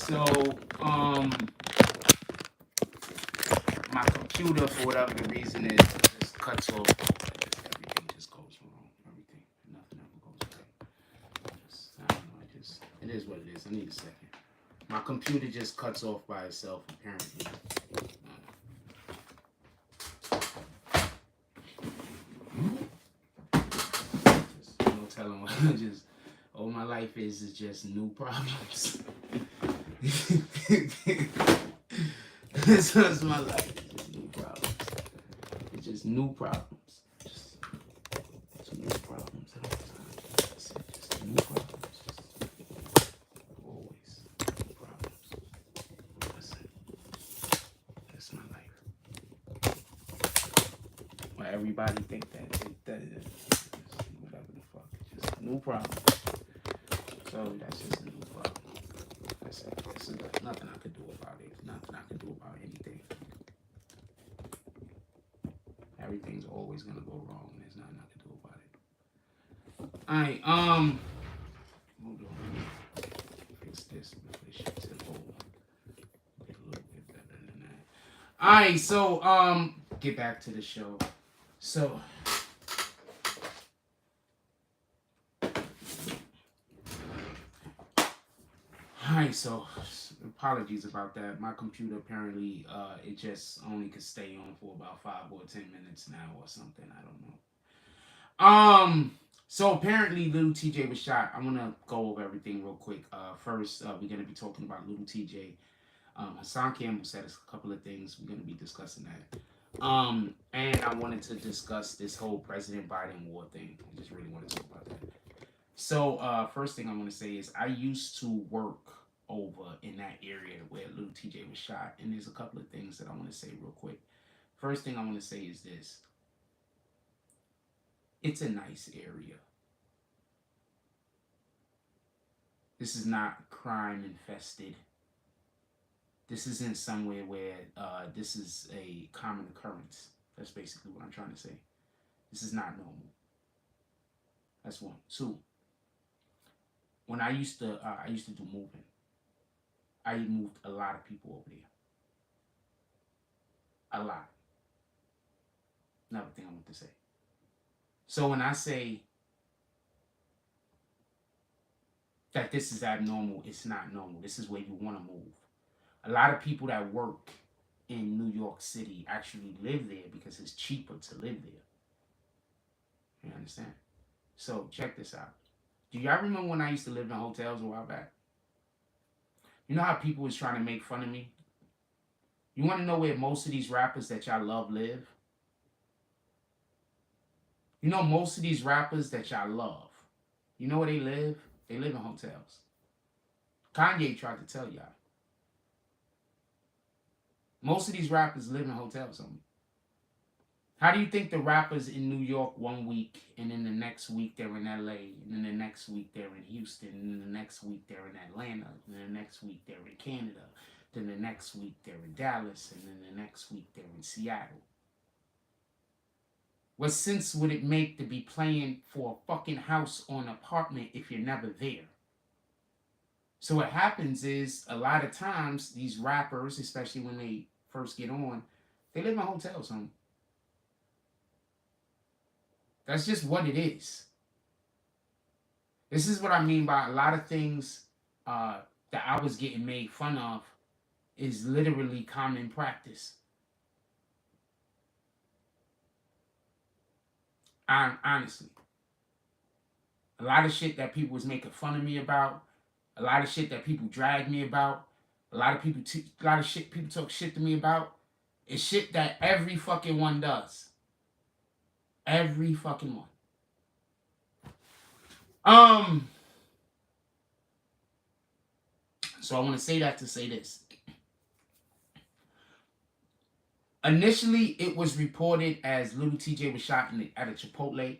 So, my computer, for whatever the reason is, just cuts off. Everything just goes wrong. Everything, nothing ever goes right. I don't know. It is what it is. I need a second. My computer just cuts off by itself, apparently. Just no telling what. Just all my life is just new problems. That's my life. It's just new problems. It's just new problems. Just new problems at all times. That's it. Just new problems. Just always new problems. That's it. That's my life. Well, everybody think that whatever the fuck. It's just new problems. So that's just a new problem. That's it. There's nothing I could do about it. Nothing I can do about anything. Everything's always gonna go wrong. There's nothing I can do about it. Alright, hold on. Fix this. This shit's in hold. Get a little bit better than that. Alright, so get back to the show. So alright, so apologies about that. My computer apparently it just only could stay on for about 5 or 10 minutes now or something. I don't know. So apparently little Tjay was shot. I'm gonna go over everything real quick. First, we're gonna be talking about little Tjay. Hassan Campbell said a couple of things. We're gonna be discussing that. And I wanted to discuss this whole President Biden war thing. I just really want to talk about that. So first thing I want to say is I used to work over in that area where little Tjay was shot, and there's a couple of things that I want to say real quick. First thing I want to say is this. It's a nice area. This is not crime infested. This isn't somewhere where this is a common occurrence. That's basically what I'm trying to say. This is not normal. That's one. Two. When I used to do moving. I moved a lot of people over there. A lot. Another thing I want to say. So when I say that this is abnormal, it's not normal. This is where you want to move. A lot of people that work in New York City actually live there because it's cheaper to live there. You understand? So check this out. Do y'all remember when I used to live in hotels a while back? You know how people was trying to make fun of me? You want to know where most of these rappers that y'all love live? You know most of these rappers that y'all love, you know where they live? They live in hotels. Kanye tried to tell y'all. Most of these rappers live in hotels. How do you think the rappers in New York 1 week, and then the next week they're in LA, and then the next week they're in Houston, and then the next week they're in Atlanta, and then the next week they're in Canada, then the next week they're in Dallas, and then the next week they're in Seattle? What sense would it make to be playing for a fucking house or an apartment if you're never there? So what happens is, a lot of times, these rappers, especially when they first get on, they live in hotels, homie. That's just what it is. This is what I mean by a lot of things that I was getting made fun of is literally common practice. Honestly. A lot of shit that people was making fun of me about, a lot of shit that people dragged me about, a lot of shit people talk shit to me about, is shit that every fucking one does. Every fucking one. So I want to say that to say this. Initially, it was reported as little Tjay was shot at a Chipotle.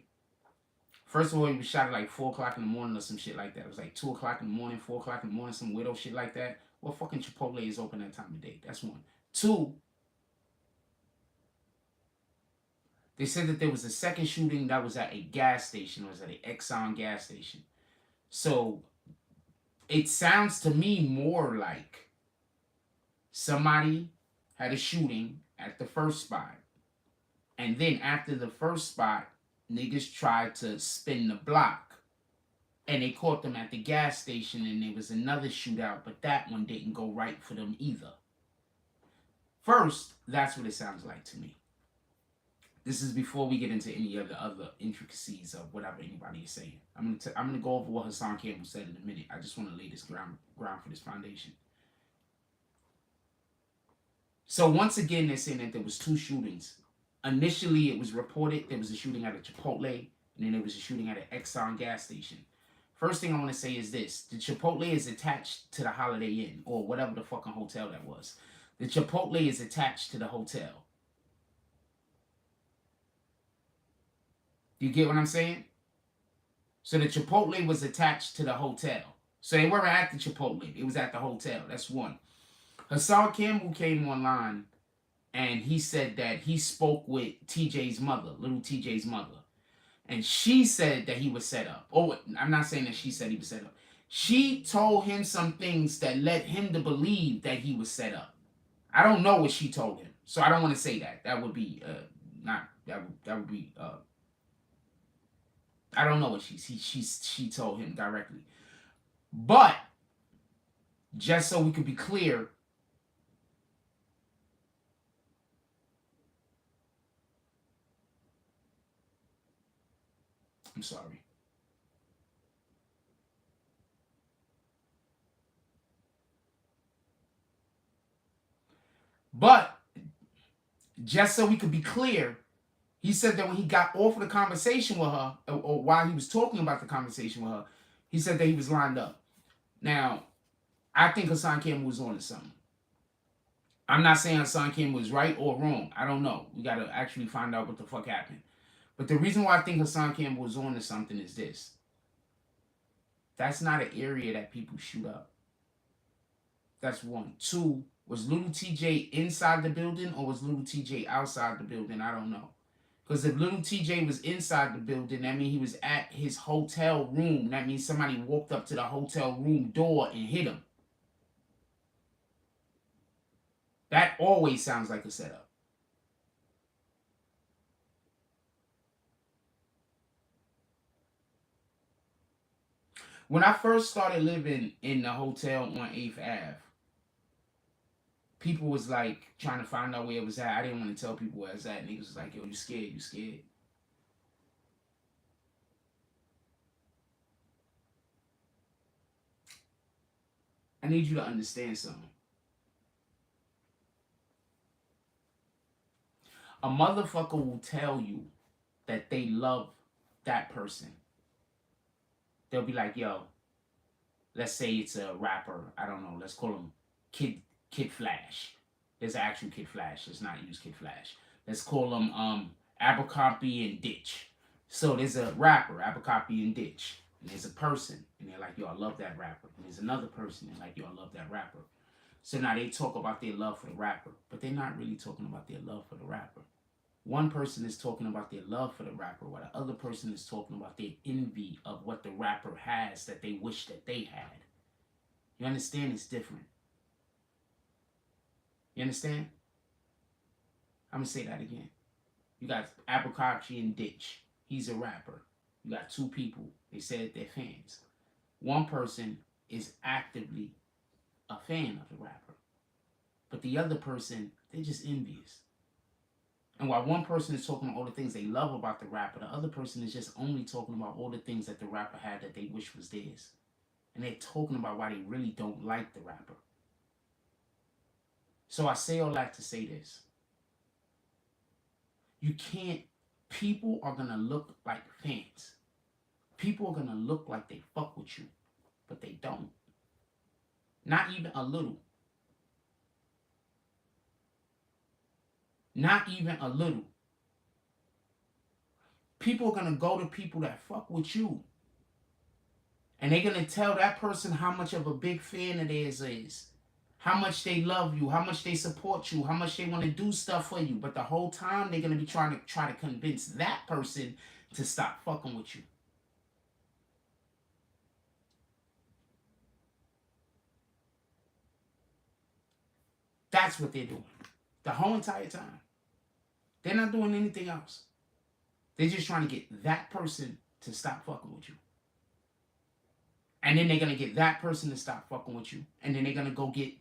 First of all, he was shot at like 4 o'clock in the morning or some shit like that. It was like 2 o'clock in the morning, 4 o'clock in the morning, some widow shit like that. Well, fucking Chipotle is open that time of day. That's one. Two, they said that there was a second shooting that was at a gas station. It was at an Exxon gas station. So it sounds to me more like somebody had a shooting at the first spot. And then after the first spot, niggas tried to spin the block. And they caught them at the gas station and there was another shootout, but that one didn't go right for them either. First, that's what it sounds like to me. This is before we get into any of the other intricacies of whatever anybody is saying. I'm gonna go over what Hassan Campbell said in a minute. I just want to lay this ground for this foundation. So once again, they're saying that there was 2 shootings. Initially, it was reported there was a shooting at a Chipotle, and then there was a shooting at an Exxon gas station. First thing I want to say is this. The Chipotle is attached to the Holiday Inn, or whatever the fucking hotel that was. The Chipotle is attached to the hotel. You get what I'm saying? So the Chipotle was attached to the hotel. So they weren't at the Chipotle. It was at the hotel. That's one. Hassan Campbell came online and he said that he spoke with TJ's mother, little TJ's mother. And she said that he was set up. Oh, I'm not saying that she said he was set up. She told him some things that led him to believe that he was set up. I don't know what she told him. So I don't want to say that. That would be that would be I don't know what she told him directly. But just so we could be clear, I'm sorry. But just so we could be clear, he said that when he got off of the conversation with her, or while he was talking about the conversation with her, he said that he was lined up. Now, I think Hassan Campbell was on to something. I'm not saying Hassan Campbell was right or wrong. I don't know. We got to actually find out what the fuck happened. But the reason why I think Hassan Campbell was on to something is this. That's not an area that people shoot up. That's one. Two, was little TJ inside the building or was little TJ outside the building? I don't know. Because if little TJ was inside the building, that means he was at his hotel room. That means somebody walked up to the hotel room door and hit him. That always sounds like a setup. When I first started living in the hotel on 8th Ave, people was like trying to find out where it was at. I didn't want to tell people where it was at. Niggas was like, yo, you scared, you scared. I need you to understand something. A motherfucker will tell you that they love that person. They'll be like, yo, let's say it's a rapper. I don't know. Let's call him Kid Flash. There's an actual Kid Flash. Let's not use Kid Flash. Let's call him Abercrombie and Ditch. So there's a rapper, Abercrombie and Ditch. And there's a person. And they're like, yo, I love that rapper. And there's another person. And like, yo, I love that rapper. So now they talk about their love for the rapper. But they're not really talking about their love for the rapper. One person is talking about their love for the rapper, while the other person is talking about their envy of what the rapper has that they wish that they had. You understand? It's different. You understand? I'm going to say that again. You got Abercrombie and Ditch. He's a rapper. You got 2 people. They said they're fans. One person is actively a fan of the rapper. But the other person, they're just envious. And while one person is talking about all the things they love about the rapper, the other person is just only talking about all the things that the rapper had that they wish was theirs. And they're talking about why they really don't like the rapper. So I say all that to say this. You can't, people are going to look like fans. People are going to look like they fuck with you, but they don't. Not even a little. Not even a little. People are going to go to people that fuck with you. And they're going to tell that person how much of a big fan of theirs is. How much they love you. How much they support you. How much they want to do stuff for you. But the whole time they're going to be trying to convince that person to stop fucking with you. That's what they're doing. The whole entire time. They're not doing anything else. They're just trying to get that person to stop fucking with you. And then they're going to get that person to stop fucking with you. And then they're going to go get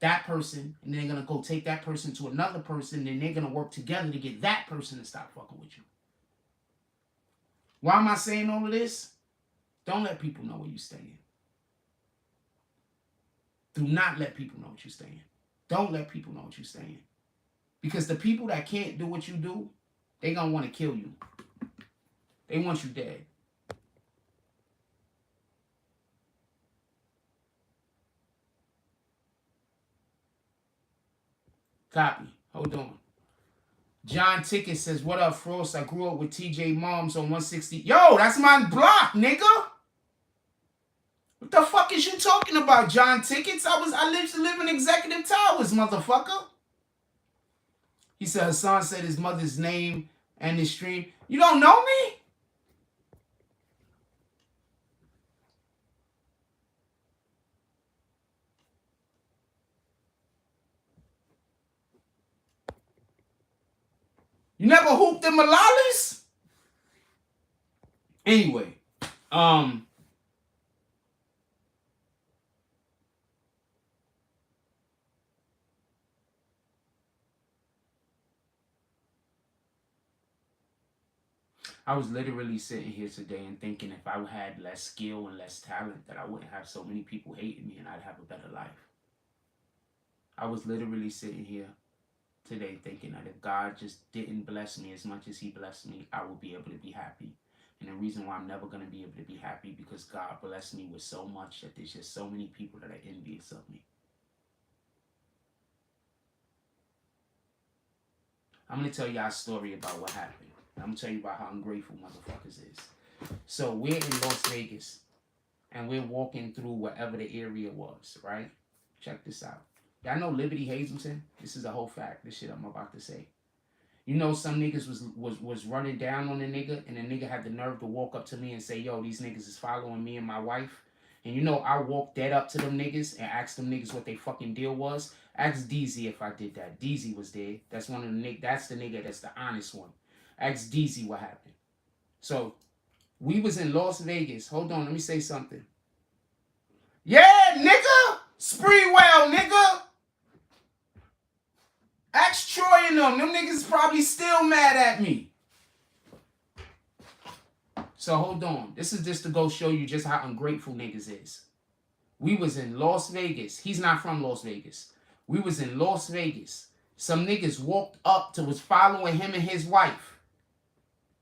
that person. And then they're going to go take that person to another person. And then they're going to work together to get that person to stop fucking with you. Why am I saying all of this? Don't let people know where you're staying. Do not let people know what you're staying. Don't let people know what you're staying. Because the people that can't do what you do, they're going to want to kill you. They want you dead. Copy. Hold on. John Ticket says, what up, Frost? I grew up with TJ Moms on 160. Yo, that's my block, nigga. What the fuck is you talking about, John Tickets? I used to live in Executive Towers, motherfucker. He said Hassan said his mother's name and his stream. You don't know me? You never hooped in Malalis? Anyway, I was literally sitting here today and thinking if I had less skill and less talent, that I wouldn't have so many people hating me and I'd have a better life. I was literally sitting here today thinking that if God just didn't bless me as much as he blessed me, I would be able to be happy. And the reason why I'm never going to be able to be happy because God blessed me with so much that there's just so many people that are envious of me. I'm going to tell y'all a story about what happened. I'm going to tell you about how ungrateful motherfuckers is. So we're in Las Vegas and we're walking through whatever the area was, right? Check this out. Y'all know Liberty Hazleton? This is a whole fact, this shit I'm about to say. You know some niggas was running down on the nigga, and the nigga had the nerve to walk up to me and say, yo, these niggas is following me and my wife. And you know I walked dead up to them niggas and asked them niggas what they fucking deal was. Ask DZ if I did that. DZ was there. That's one of the niggas. That's the nigga that's the honest one. Ask DZ what happened. So we was in Las Vegas. Hold on, let me say something. Yeah, nigga! Spreewell, nigga! Ask Troy and them. Them niggas probably still mad at me. So hold on. This is just to go show you just how ungrateful niggas is. We was in Las Vegas. He's not from Las Vegas. We was in Las Vegas. Some niggas walked up to was following him and his wife.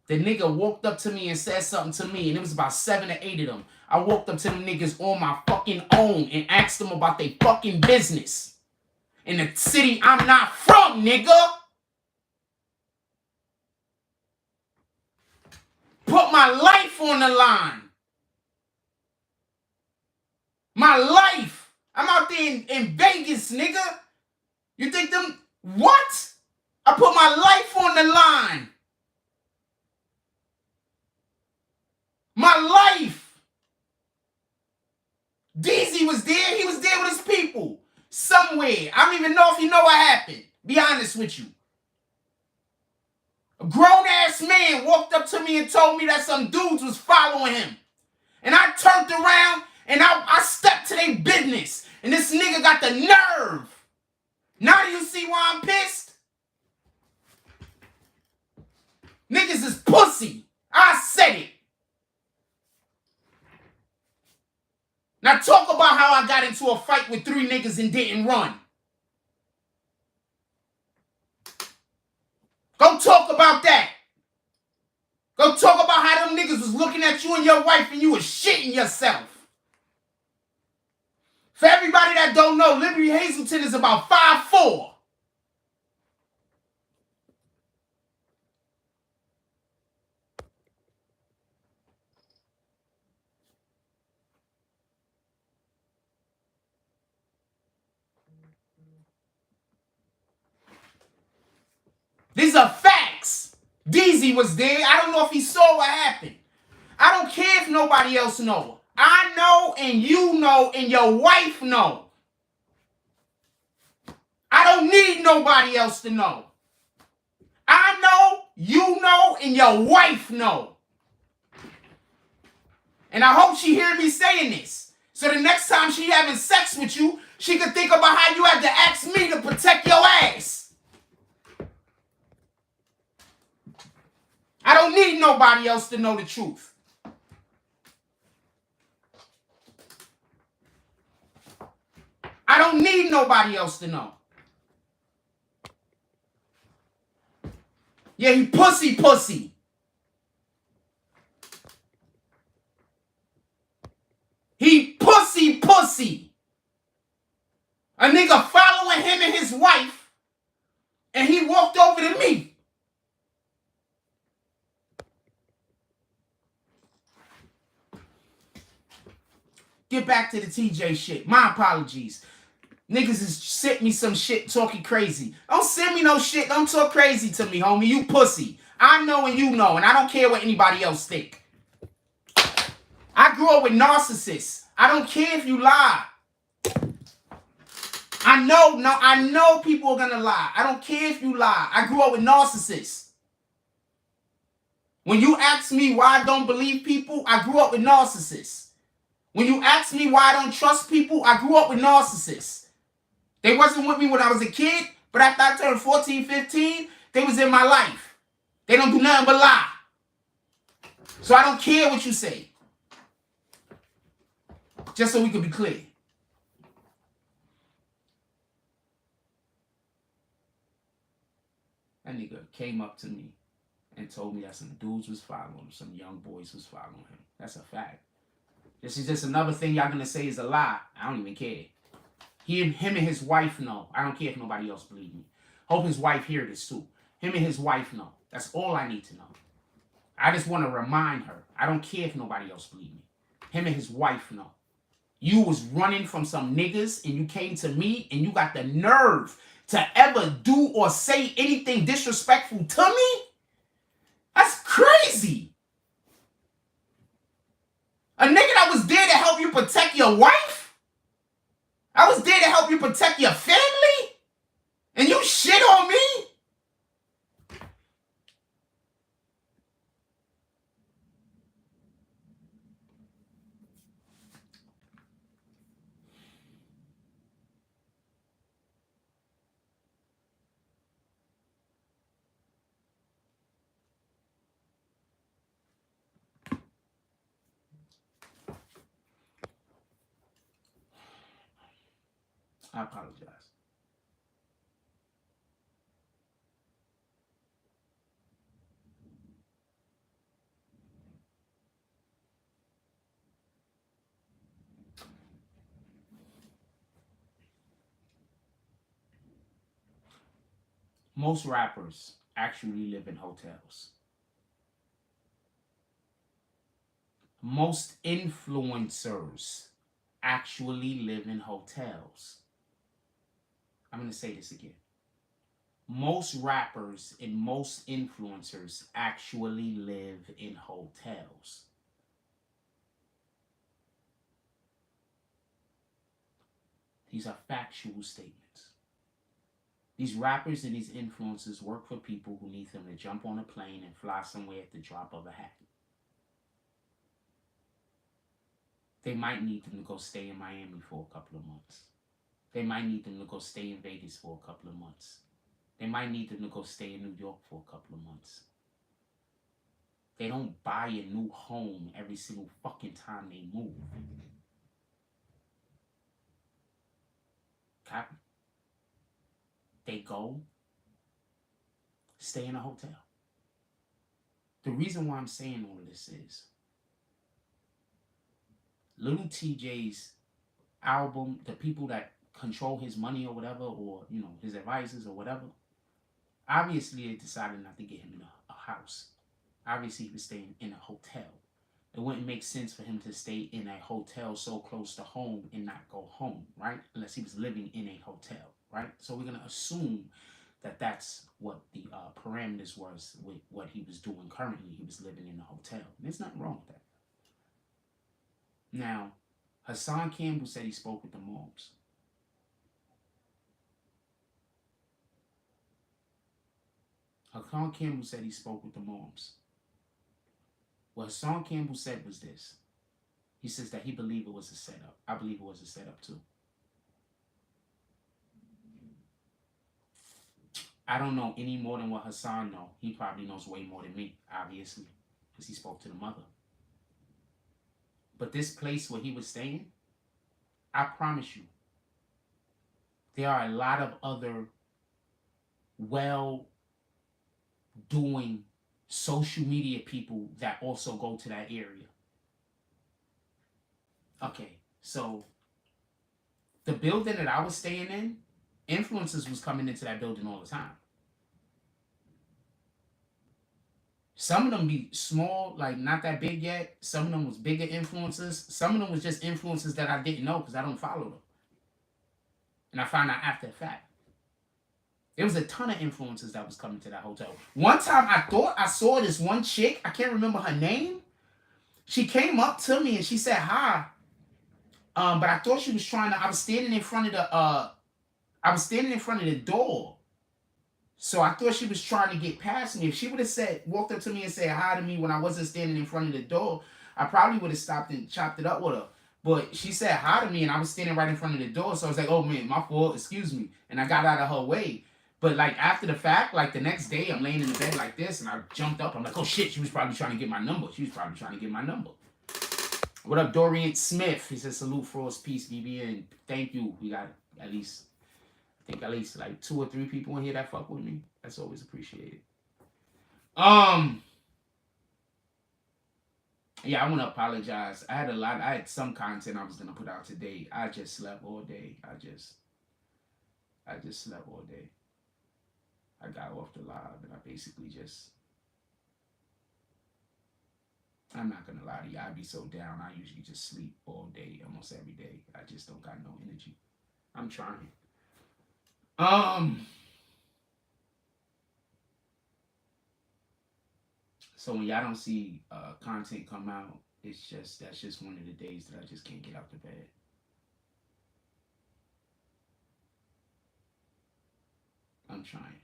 The nigga walked up to me and said something to me, and it was about 7 or 8 of them. I walked up to them niggas on my fucking own and asked them about their fucking business. In the city I'm not from, nigga. Put my life on the line. My life. I'm out there in Vegas, nigga. You think them... What? I put my life on the line. My life. DZ was there. He was there with his people. Somewhere. I don't even know if you know what happened. Be honest with you. A grown-ass man walked up to me and told me that some dudes was following him. And I turned around and I stepped to their business. And this nigga got the nerve. Now do you see why I'm pissed? Niggas is pussy. I said it. Now talk about how I got into a fight with 3 niggas and didn't run. Go talk about that. Go talk about how them niggas was looking at you and your wife and you was shitting yourself. For everybody that don't know, Liberty Hazleton is about 5'4". These are facts. DZ was there. I don't know if he saw what happened. I don't care if nobody else know. I know and you know and your wife know. I nobody else to know. I know, you know, and your wife know. And I hope she hear me saying this. So the next time she having sex with you, she could think about how you had to ask me to protect your ass. I don't need nobody else to know the truth. I don't need nobody else to know. Yeah, he pussy. He pussy. A nigga following him and his wife, and he walked over to me. Get back to the TJ shit. My apologies. Niggas has sent me some shit talking crazy. Don't send me no shit. Don't talk crazy to me, homie. You pussy. I know and you know, and I don't care what anybody else think. I grew up with narcissists. I don't care if you lie. I know people are gonna lie. I don't care if you lie. I grew up with narcissists. When you ask me why I don't believe people, I grew up with narcissists. When you ask me why I don't trust people, I grew up with narcissists. They wasn't with me when I was a kid, but after I turned 14, 15, they was in my life. They don't do nothing but lie. So I don't care what you say. Just so we can be clear. That nigga came up to me and told me that some dudes was following him, some young boys was following him. That's a fact. This is just another thing y'all gonna say is a lie. I don't even care. Him and his wife know. I don't care if nobody else believe me. Hope his wife hear this too. Him and his wife know. That's all I need to know. I just want to remind her. I don't care if nobody else believe me. Him and his wife know. You was running from some niggas and you came to me and you got the nerve to ever do or say anything disrespectful to me? That's crazy. A nigga that was there to help you protect your wife? I was there to help you protect your family? And you shit on me? I apologize. Most rappers actually live in hotels. Most influencers actually live in hotels. I'm going to say this again. Most rappers and most influencers actually live in hotels. These are factual statements. These rappers and these influencers work for people who need them to jump on a plane and fly somewhere at the drop of a hat. They might need them to go stay in Miami for a couple of months. They might need them to go stay in Vegas for a couple of months. They might need them to go stay in New York for a couple of months. They don't buy a new home every single fucking time they move. Copy? They go stay in a hotel. The reason why I'm saying all of this is Little TJ's album, the people that control his money or whatever, or his advisors or whatever, obviously they decided not to get him in a house. Obviously he was staying in a hotel. It wouldn't make sense for him to stay in a hotel so close to home and not go home, right? Unless he was living in a hotel, right? So we're going to assume that that's what the parameters was with what he was doing currently. He was living in a hotel. And there's nothing wrong with that. Now, Hassan Campbell said he spoke with the moms. Hassan Campbell said he spoke with the moms. What Hassan Campbell said was this. He says that he believed it was a setup. I believe it was a setup too. I don't know any more than what Hassan knows. He probably knows way more than me, obviously, because he spoke to the mother. But this place where he was staying, I promise you, there are a lot of other well-doing social media people that also go to that area. Okay, so the building that I was staying in, influencers was coming into that building all the time. Some of them be small, like not that big yet. Some of them was bigger influencers. Some of them was just influencers that I didn't know because I don't follow them. And I found out after the fact. There was a ton of influencers that was coming to that hotel. One time I thought I saw this one chick. I can't remember her name. She came up to me and she said hi. But I thought she was trying to. I was standing in front of the door. So I thought she was trying to get past me. If she would have walked up to me and said hi to me when I wasn't standing in front of the door, I probably would have stopped and chopped it up with her. But she said hi to me and I was standing right in front of the door. So I was like, oh man, my fault, excuse me. And I got out of her way. But like after the fact, like the next day, I'm laying in the bed like this and I jumped up. I'm like, oh shit, she was probably trying to get my number. What up, Dorian Smith? He says, salute, Frost, peace, BBN. Thank you. We got at least like 2 or 3 people in here that fuck with me. That's always appreciated. Yeah, I want to apologize. I had some content I was gonna put out today. I just slept all day. I just slept all day. I got off the live and I basically just. I'm not gonna lie to you. I be so down. I usually just sleep all day, almost every day. I just don't got no energy. I'm trying. So when y'all don't see content come out, that's just one of the days that I just can't get out the bed. I'm trying.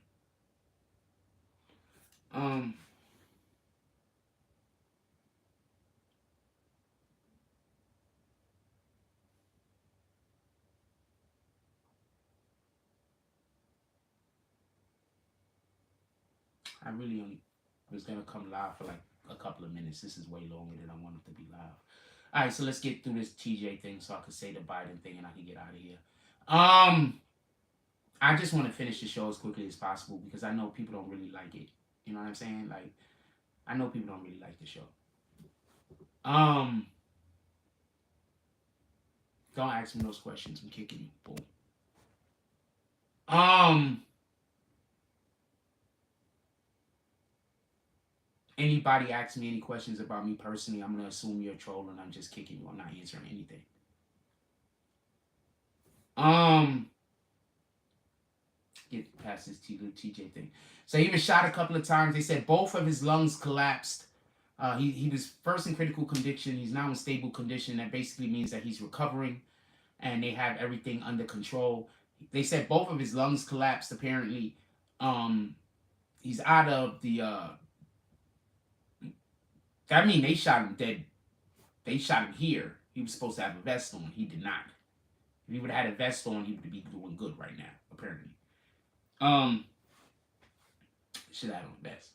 I really only was gonna come live for like a couple of minutes. This is way longer than I wanted to be live. All right, so let's get through this TJ thing so I can say the Biden thing and I can get out of here. I just want to finish the show as quickly as possible because I know people don't really like it. You know what I'm saying? Like, I know people don't really like the show. Don't ask me those questions. I'm kicking you. Boom. Anybody asks me any questions about me personally, I'm gonna assume you're a troll and I'm just kicking you. I'm not answering anything. Get past this TJ thing. So he was shot a couple of times. They said both of his lungs collapsed. He was first in critical condition. He's now in stable condition. That basically means that he's recovering and they have everything under control. They said both of his lungs collapsed apparently. He's out of the I mean, they shot him dead. They shot him here. He was supposed to have a vest on. He did not. If he would have had a vest on, he would be doing good right now, apparently. Should have had on a vest.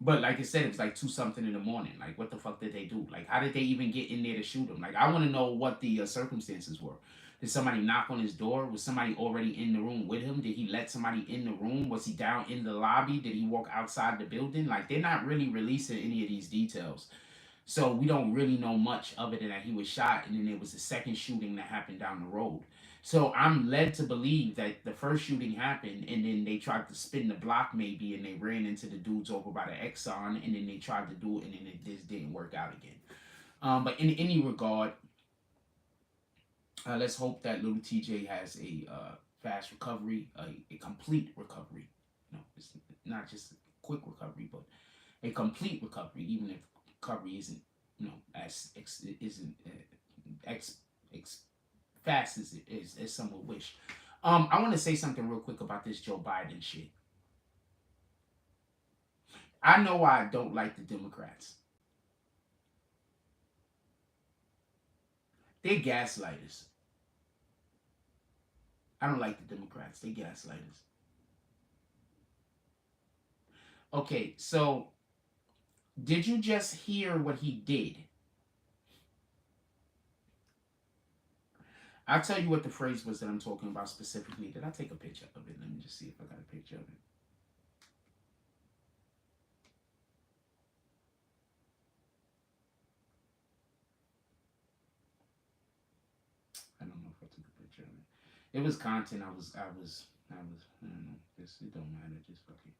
But like I said, it was like 2 something in the morning. Like, what the fuck did they do? Like, how did they even get in there to shoot him? Like, I want to know what the circumstances were. Did somebody knock on his door? Was somebody already in the room with him? Did he let somebody in the room? Was he down in the lobby? Did he walk outside the building? Like, they're not really releasing any of these details. So we don't really know much of it, and that he was shot, and then there was a second shooting that happened down the road. So I'm led to believe that the first shooting happened, and then they tried to spin the block maybe, and they ran into the dudes over by the Exxon, and then they tried to do it, and then it just didn't work out again. But in any regard, let's hope that little TJ has a fast recovery, a complete recovery. No, it's not just a quick recovery, but a complete recovery, even if recovery isn't, as fast as it is, as some would wish. I want to say something real quick about this Joe Biden shit. I know why I don't like the Democrats. They're gaslighters. I don't like the Democrats. They gaslighters. Okay, so did you just hear what he did? I'll tell you what the phrase was that I'm talking about specifically. Did I take a picture of it? Let me just see if I got a picture of it. I don't know if I took a picture of it. It was content. I don't know. It don't matter. Just fuck it.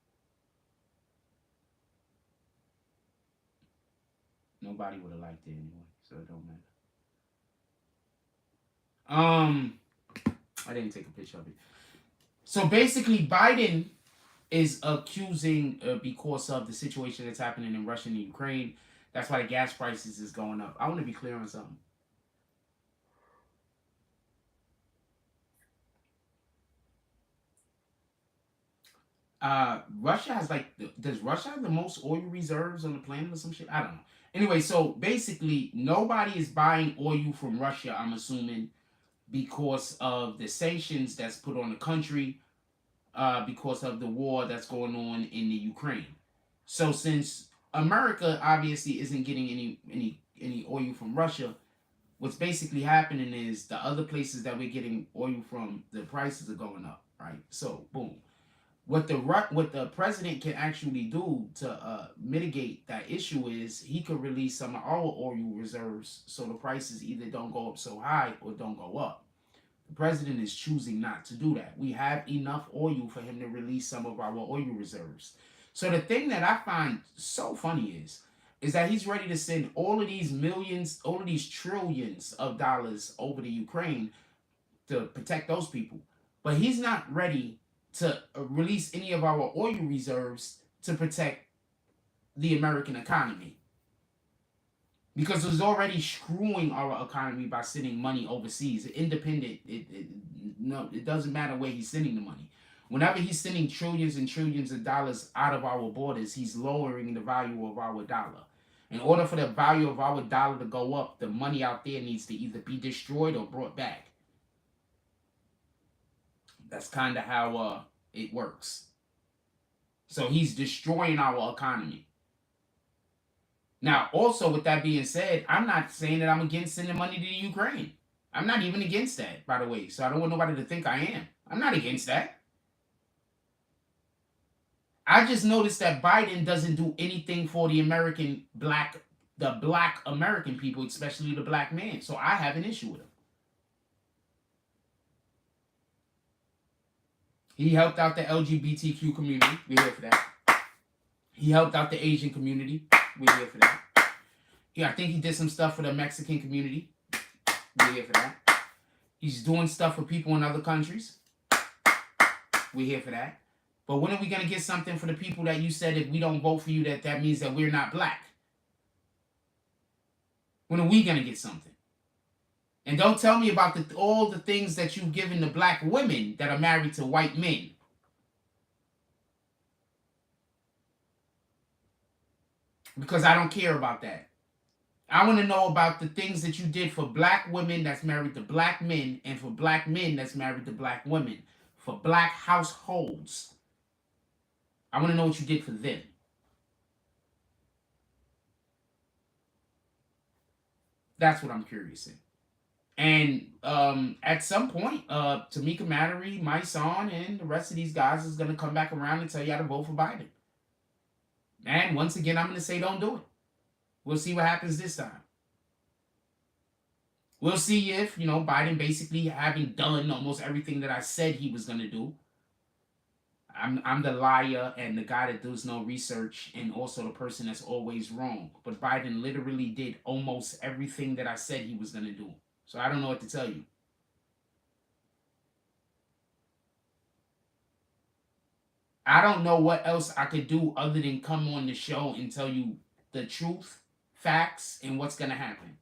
Nobody would have liked it anyway, so it don't matter. I didn't take a picture of it. So basically, Biden is accusing because of the situation that's happening in Russia and Ukraine. That's why the gas prices is going up. I want to be clear on something. Russia has does Russia have the most oil reserves on the planet or some shit? I don't know. Anyway, so basically, nobody is buying oil from Russia, I'm assuming, because of the sanctions that's put on the country, because of the war that's going on in the Ukraine. So since America obviously isn't getting any oil from Russia, what's basically happening is the other places that we're getting oil from, the prices are going up, right? So boom. What the president can actually do to mitigate that issue is he could release some of our oil reserves so the prices either don't go up so high or don't go up. The president is choosing not to do that. We have enough oil for him to release some of our oil reserves. So the thing that I find so funny is that he's ready to send all of these millions, all of these trillions of dollars over to Ukraine to protect those people. But he's not ready to release any of our oil reserves to protect the American economy. Because it's already screwing our economy by sending money overseas. Independent, it doesn't matter where he's sending the money. Whenever he's sending trillions and trillions of dollars out of our borders, he's lowering the value of our dollar. In order for the value of our dollar to go up, the money out there needs to either be destroyed or brought back. That's kind of how it works. So he's destroying our economy. Now, also with that being said, I'm not saying that I'm against sending money to Ukraine. I'm not even against that, by the way. So I don't want nobody to think I am. I'm not against that. I just noticed that Biden doesn't do anything for the black American people, especially the black man. So I have an issue with him. He helped out the LGBTQ community. We're here for that. He helped out the Asian community. We're here for that. Yeah, I think he did some stuff for the Mexican community. We're here for that. He's doing stuff for people in other countries. We're here for that. But when are we going to get something for the people that you said if we don't vote for you, that means that we're not black? When are we going to get something? And don't tell me about all the things that you've given to black women that are married to white men. Because I don't care about that. I want to know about the things that you did for black women that's married to black men and for black men that's married to black women. For black households. I want to know what you did for them. That's what I'm curious in. And at some point, Tamika Mallory, my son, and the rest of these guys is going to come back around and tell you how to vote for Biden. And once again, I'm going to say don't do it. We'll see what happens this time. We'll see if, Biden basically having done almost everything that I said he was going to do. I'm the liar and the guy that does no research and also the person that's always wrong. But Biden literally did almost everything that I said he was going to do. So I don't know what to tell you. I don't know what else I could do other than come on the show and tell you the truth, facts, and what's going to happen.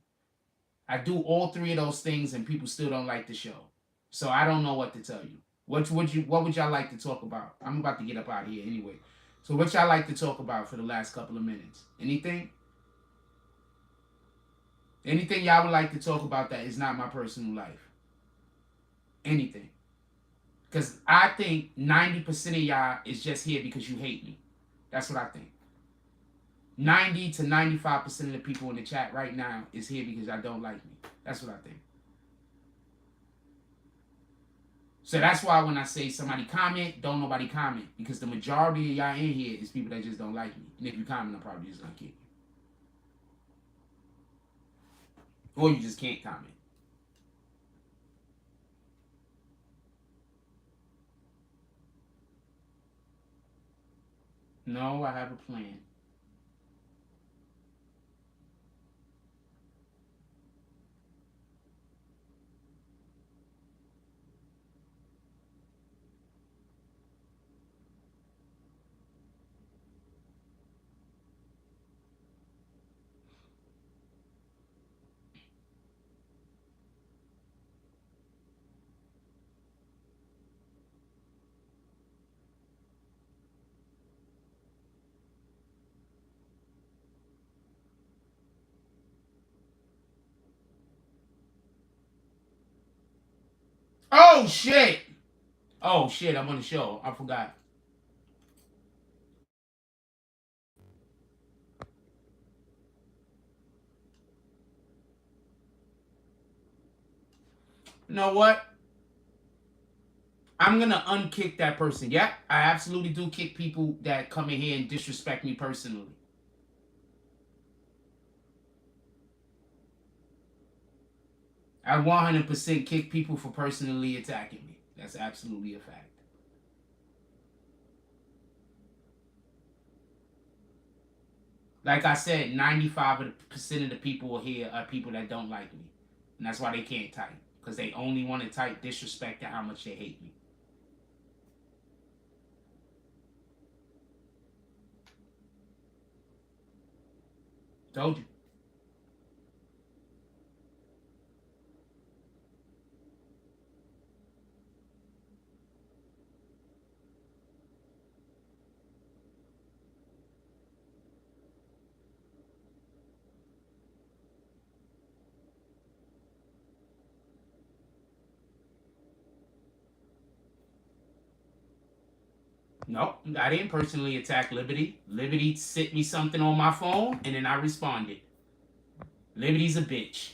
I do all three of those things and people still don't like the show. So I don't know what to tell you. What would y'all like to talk about? I'm about to get up out of here anyway. So what y'all like to talk about for the last couple of minutes? Anything? Anything y'all would like to talk about that is not my personal life? Anything? Because I think 90% of y'all is just here because you hate me. That's what I think. 90 to 95% of the people in the chat right now is here because y'all don't like me. That's what I think. So that's why when I say somebody comment, don't nobody comment. Because the majority of y'all in here is people that just don't like me. And if you comment, I'm probably just going to kick you. Or you just can't comment. No, I have a plan. Oh, shit. Oh, shit, I'm on the show. I forgot. You know what? I'm going to unkick that person. Yeah, I absolutely do kick people that come in here and disrespect me personally. I 100% kick people for personally attacking me. That's absolutely a fact. Like I said, 95% of the people here are people that don't like me. And that's why they can't type. Because they only want to type disrespect and how much they hate me. Told you. Nope, I didn't personally attack Liberty. Liberty sent me something on my phone, and then I responded. Liberty's a bitch.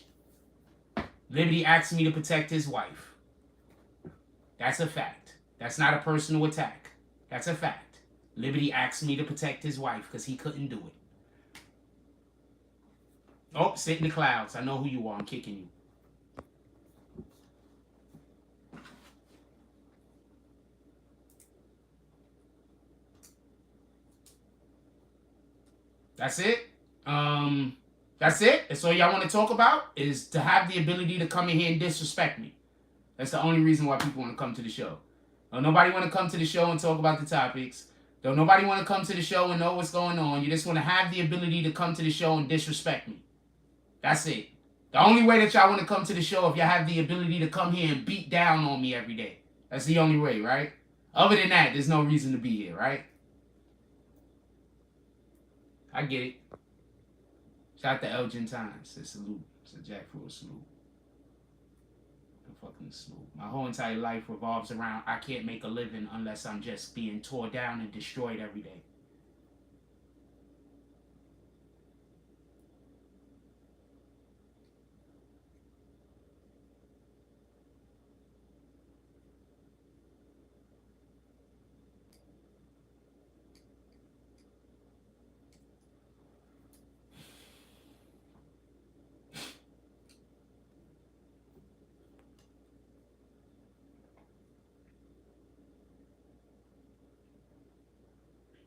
Liberty asked me to protect his wife. That's a fact. That's not a personal attack. That's a fact. Liberty asked me to protect his wife because he couldn't do it. Oh, sit in the clouds. I know who you are. I'm kicking you. That's it. That's it. That's all y'all want to talk about is to have the ability to come in here and disrespect me. That's the only reason why people want to come to the show. Don't nobody want to come to the show and talk about the topics. Don't nobody want to come to the show and know what's going on. You just want to have the ability to come to the show and disrespect me. That's it. The only way that y'all want to come to the show if y'all have the ability to come here and beat down on me every day. That's the only way, right? Other than that, there's no reason to be here, right? I get it. Shout out to Elgin Times. It's a salute. It's a jackfruit salute. A fucking salute. My whole entire life revolves around I can't make a living unless I'm just being tore down and destroyed every day.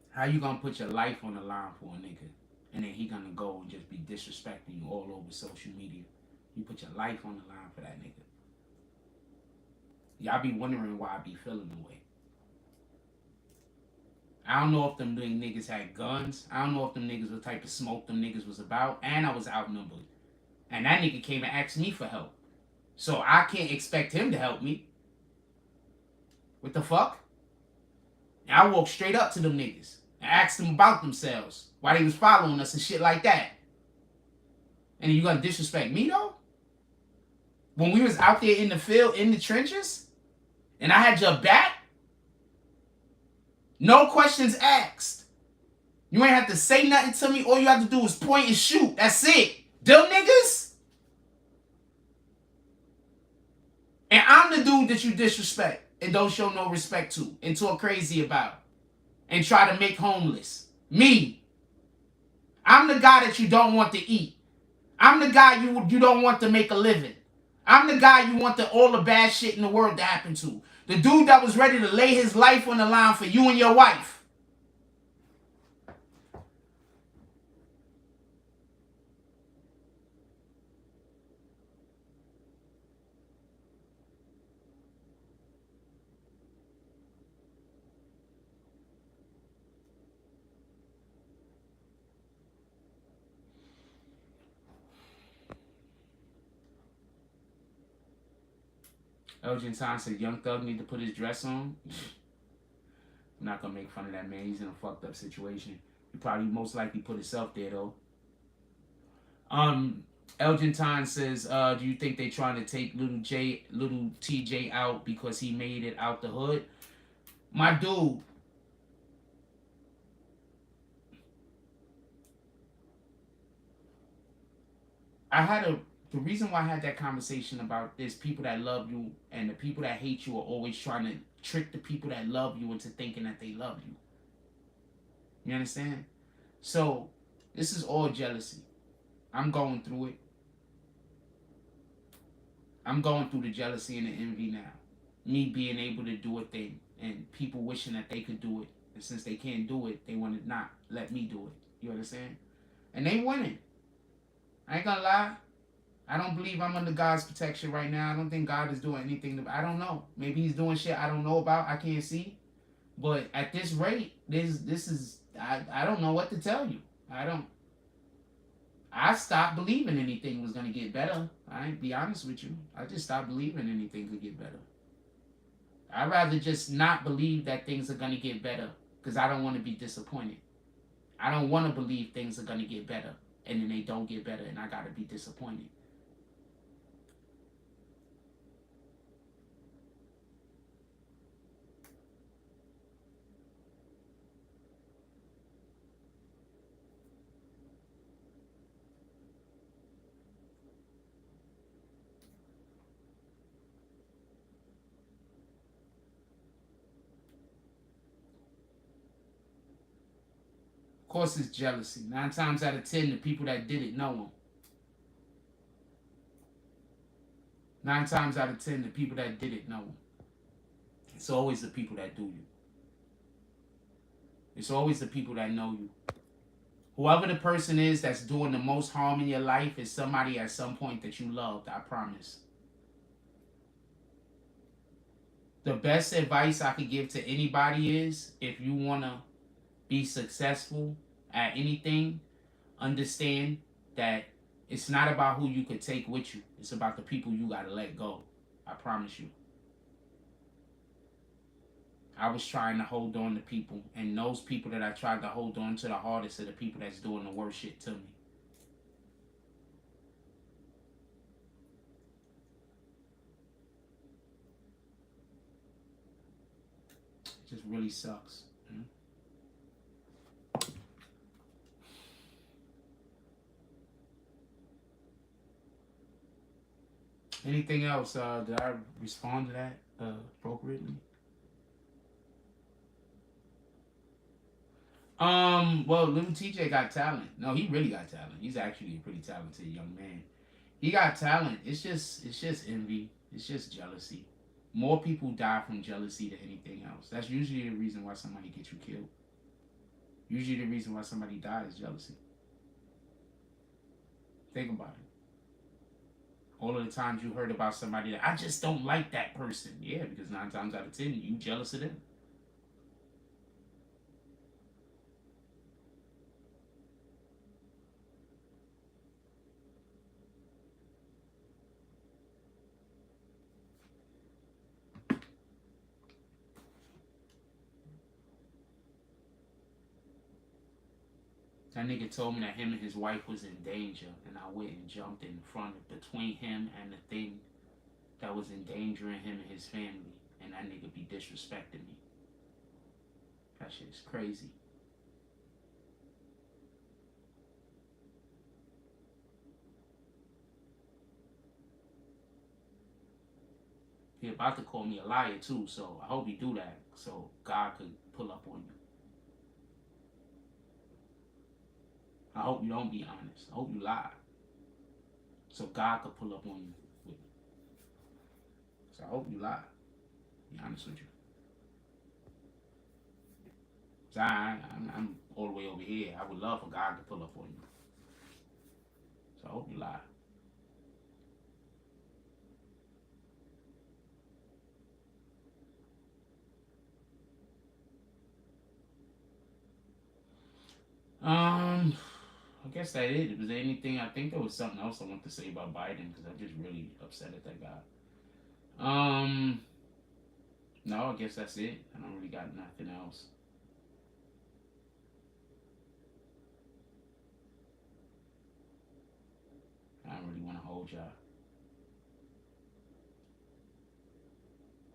How you gonna put your life on the line for a nigga and then he gonna go and just be disrespecting you all over social media? You put your life on the line for that nigga. Y'all be wondering why I be feeling the way. I don't know if them niggas had guns. I don't know if them niggas what type of smoke them niggas was about. And I was outnumbered. And that nigga came and asked me for help. So I can't expect him to help me. What the fuck? I walked straight up to them niggas. and asked them about themselves, why they was following us and shit like that. And you gonna disrespect me though? When we was out there in the field, in the trenches, and I had your back, no questions asked. You ain't have to say nothing to me. All you have to do is point and shoot. That's it. Them niggas. And I'm the dude that you disrespect and don't show no respect to and talk crazy about and try to make homeless. Me. I'm the guy that you don't want to eat. I'm the guy you don't want to make a living. I'm the guy you want all the bad shit in the world to happen to. The dude that was ready to lay his life on the line for you and your wife. Elgin Time said Young Thug need to put his dress on. I'm not gonna make fun of that man. He's in a fucked up situation. He probably most likely put himself there though. Elgin Time says, do you think they trying to take little TJ out because he made it out the hood? My dude. The reason why I had that conversation about this, people that love you and the people that hate you are always trying to trick the people that love you into thinking that they love you. You understand? So, this is all jealousy. I'm going through it. I'm going through the jealousy and the envy now. Me being able to do a thing and people wishing that they could do it. And since they can't do it, they want to not let me do it. You understand? And they winning. I ain't gonna lie. I don't believe I'm under God's protection right now. I don't think God is doing anything. I don't know. Maybe he's doing shit I don't know about. I can't see. But at this rate, I don't know what to tell you. I stopped believing anything was going to get better. I ain't be honest with you. I just stopped believing anything could get better. I'd rather just not believe that things are going to get better because I don't want to be disappointed. I don't want to believe things are going to get better and then they don't get better and I got to be disappointed. Of course, it's jealousy. 9 times out of 10, the people that did it know him. 9 times out of 10, the people that did it know him. It's always the people that do you. It's always the people that know you. Whoever the person is that's doing the most harm in your life is somebody at some point that you loved, I promise. The best advice I could give to anybody is, if you want to be successful at anything, understand that it's not about who you could take with you. It's about the people you got to let go. I promise you. I was trying to hold on to people, and those people that I tried to hold on to the hardest are the people that's doing the worst shit to me. It just really sucks. Anything else? Did I respond to that appropriately? Well, little TJ got talent. No, he really got talent. He's actually a pretty talented young man. He got talent. It's just envy. It's just jealousy. More people die from jealousy than anything else. That's usually the reason why somebody gets you killed. Usually the reason why somebody dies is jealousy. Think about it. All of the times you heard about somebody that I just don't like that person. Yeah, because 9 times out of 10, you jealous of them. That nigga told me that him and his wife was in danger, and I went and jumped in front of between him and the thing that was endangering him and his family, and that nigga be disrespecting me. That shit is crazy. He about to call me a liar too, so I hope he do that so God could pull up on you. I hope you don't be honest. I hope you lie so God could pull up on you with it. So I hope you lie. Be honest with you. So I'm all the way over here. I would love for God to pull up on you. So I hope you lie. I guess that it. Was there anything? I think there was something else I want to say about Biden because I'm just really upset at that guy. No, I guess that's it. I don't really got nothing else. I don't really want to hold y'all.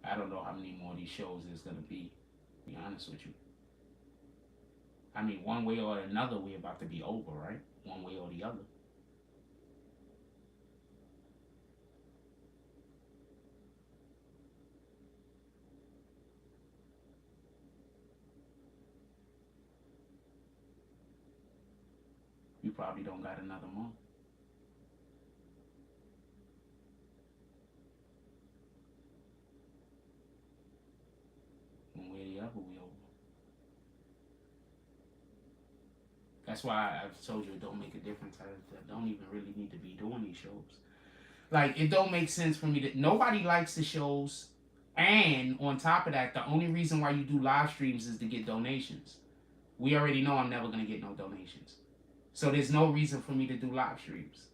I don't know how many more of these shows there's gonna be honest with you. I mean, one way or another, we're about to be over, right? One way or the other. We probably don't got another month. One way or the other, we over. That's why I've told you it don't make a difference. I don't even really need to be doing these shows. Like, it don't make sense for me to. Nobody likes the shows. And on top of that, the only reason why you do live streams is to get donations. We already know I'm never going to get no donations. So there's no reason for me to do live streams.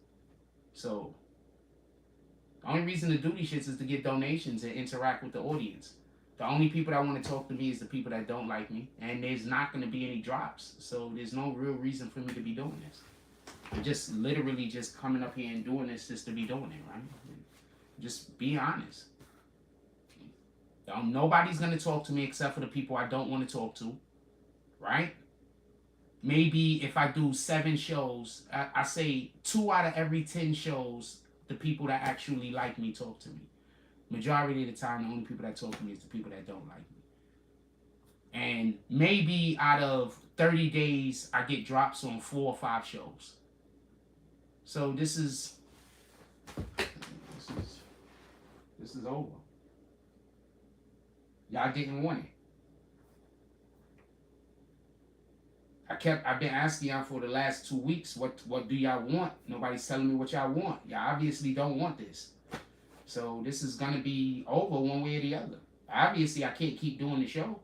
So the only reason to do these shits is to get donations and interact with the audience. The only people that want to talk to me is the people that don't like me. And there's not going to be any drops. So there's no real reason for me to be doing this. I'm just literally just coming up here and doing this just to be doing it, right? Just be honest. Nobody's going to talk to me except for the people I don't want to talk to, right? Maybe if I do 7 shows, I say 2 out of every 10 shows, the people that actually like me talk to me. Majority of the time, the only people that talk to me is the people that don't like me. And maybe out of 30 days, I get drops on 4 or 5 shows. So this is over. Y'all didn't want it. I've been asking y'all for the last 2 weeks, what do y'all want? Nobody's telling me what y'all want. Y'all obviously don't want this. So this is gonna be over one way or the other. Obviously, I can't keep doing the show.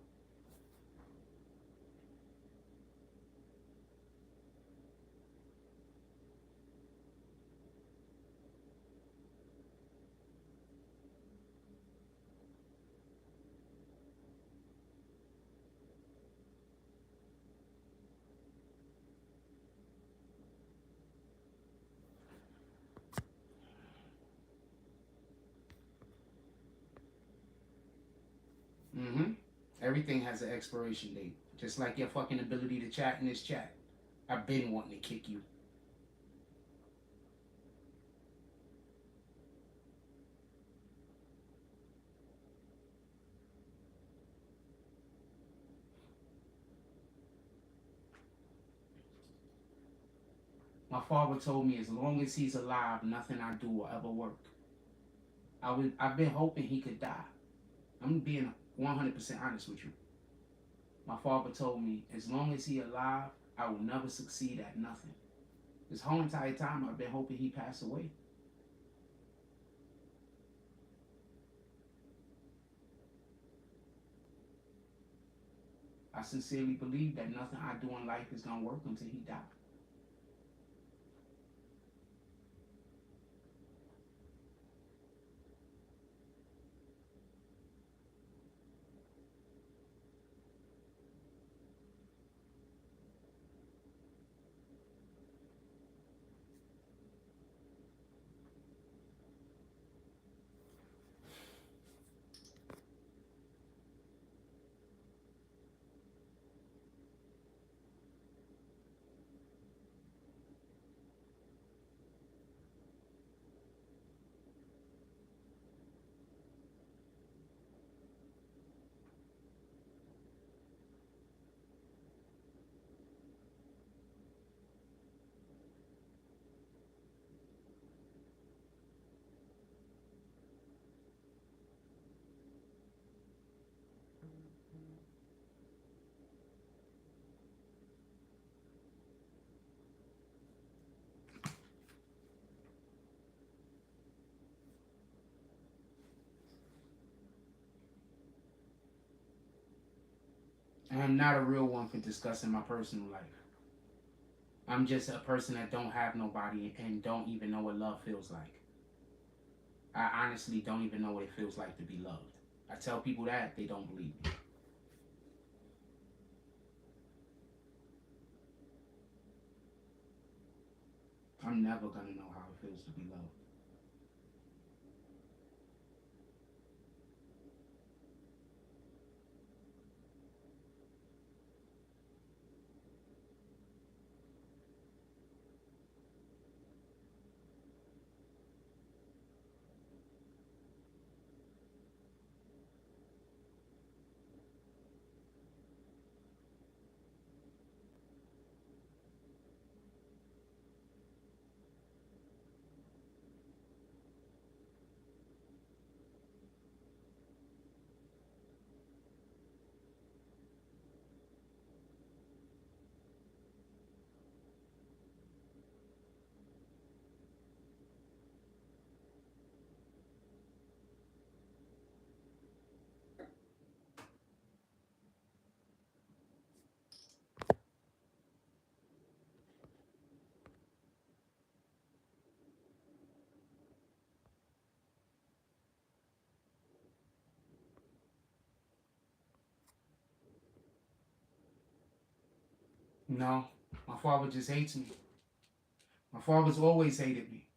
Everything has an expiration date. Just like your fucking ability to chat in this chat. I've been wanting to kick you. My father told me as long as he's alive, nothing I do will ever work. I've been hoping he could die. I'm being 100% honest with you. My father told me as long as he's alive, I will never succeed at nothing. This whole entire time I've been hoping he passed away. I sincerely believe that nothing I do in life is going to work until he dies. I am not a real one for discussing my personal life. I'm just a person that don't have nobody and don't even know what love feels like. I honestly don't even know what it feels like to be loved. I tell people that, they don't believe me. I'm never gonna know how it feels to be loved. No, my father just hates me. My father's always hated me.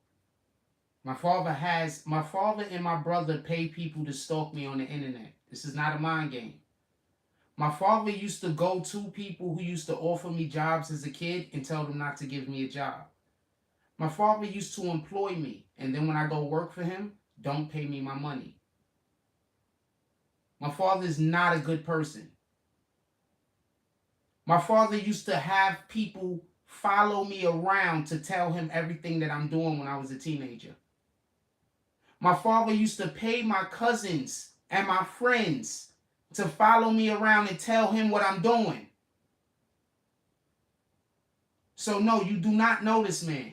My father and my brother pay people to stalk me on the internet. This is not a mind game. My father used to go to people who used to offer me jobs as a kid and tell them not to give me a job. My father used to employ me, and then when I go work for him, don't pay me my money. My father is not a good person. My father used to have people follow me around to tell him everything that I'm doing when I was a teenager. My father used to pay my cousins and my friends to follow me around and tell him what I'm doing. So no, you do not know this man.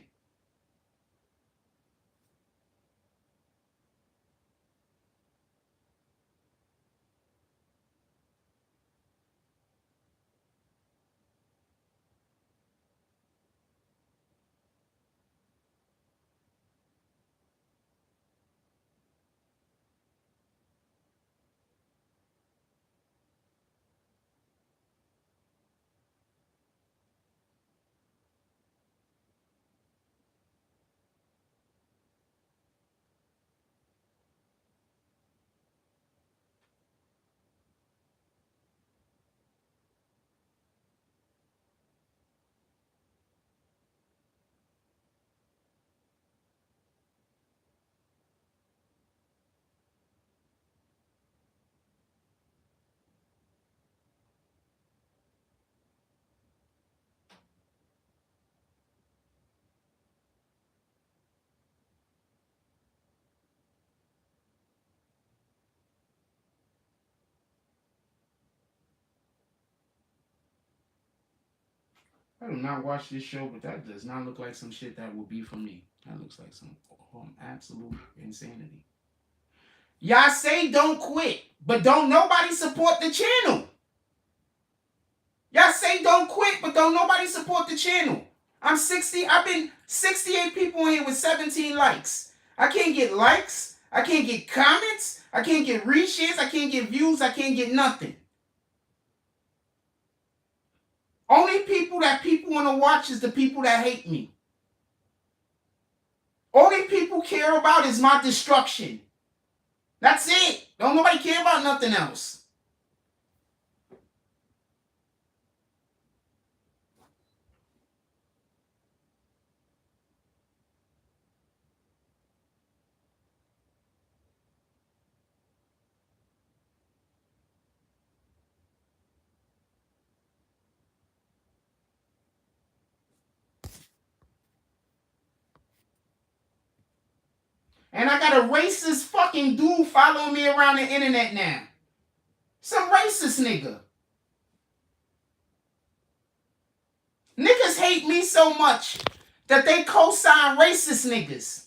I do not watch this show, but that does not look like some shit that would be for me. That looks like some absolute insanity. Y'all say don't quit, but don't nobody support the channel. Y'all say don't quit, but don't nobody support the channel. I'm 60. I've been 68 people in here with 17 likes. I can't get likes. I can't get comments. I can't get reshares. I can't get views. I can't get nothing. Only people that people want to watch is the people that hate me. Only people care about is my destruction. That's it. Don't nobody care about nothing else. And I got a racist fucking dude following me around the internet now. Some racist nigga. Niggas hate me so much that they co-sign racist niggas.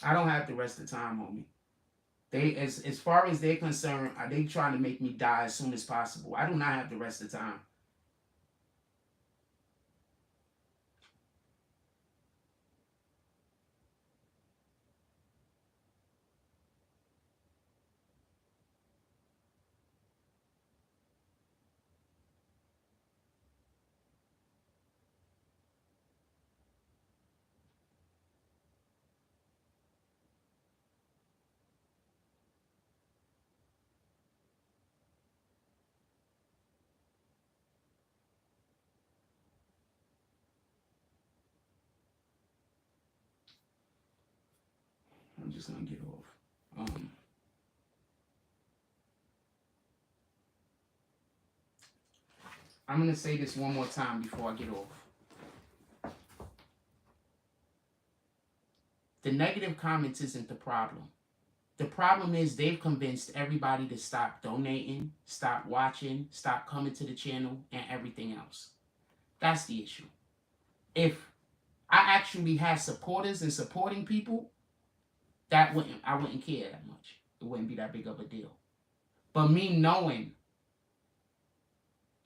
I don't have the rest of the time, homie. They, as far as they're concerned, are they trying to make me die as soon as possible? I do not have the rest of the time. I'm just gonna get off. I'm gonna say this one more time before I get off. The negative comments isn't the problem. The problem is they've convinced everybody to stop donating, stop watching, stop coming to the channel, and everything else. That's the issue. If I actually had supporters and supporting people, I wouldn't care that much. It wouldn't be that big of a deal. But me knowing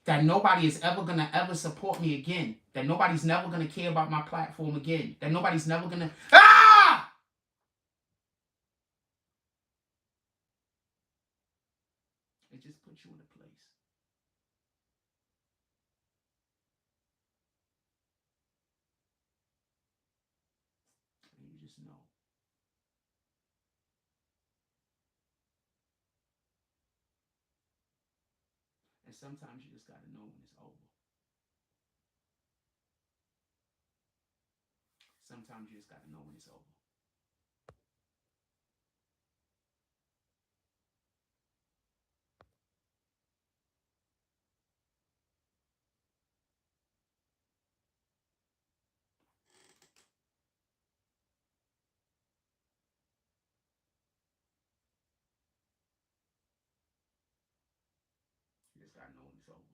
that nobody is ever gonna ever support me again, that nobody's never gonna care about my platform again, that nobody's never gonna it just puts you in a place. And you just know. And sometimes you just gotta know when it's over. Sometimes you just gotta know when it's over. You just gotta know when it's over. Just gotta know when it's over.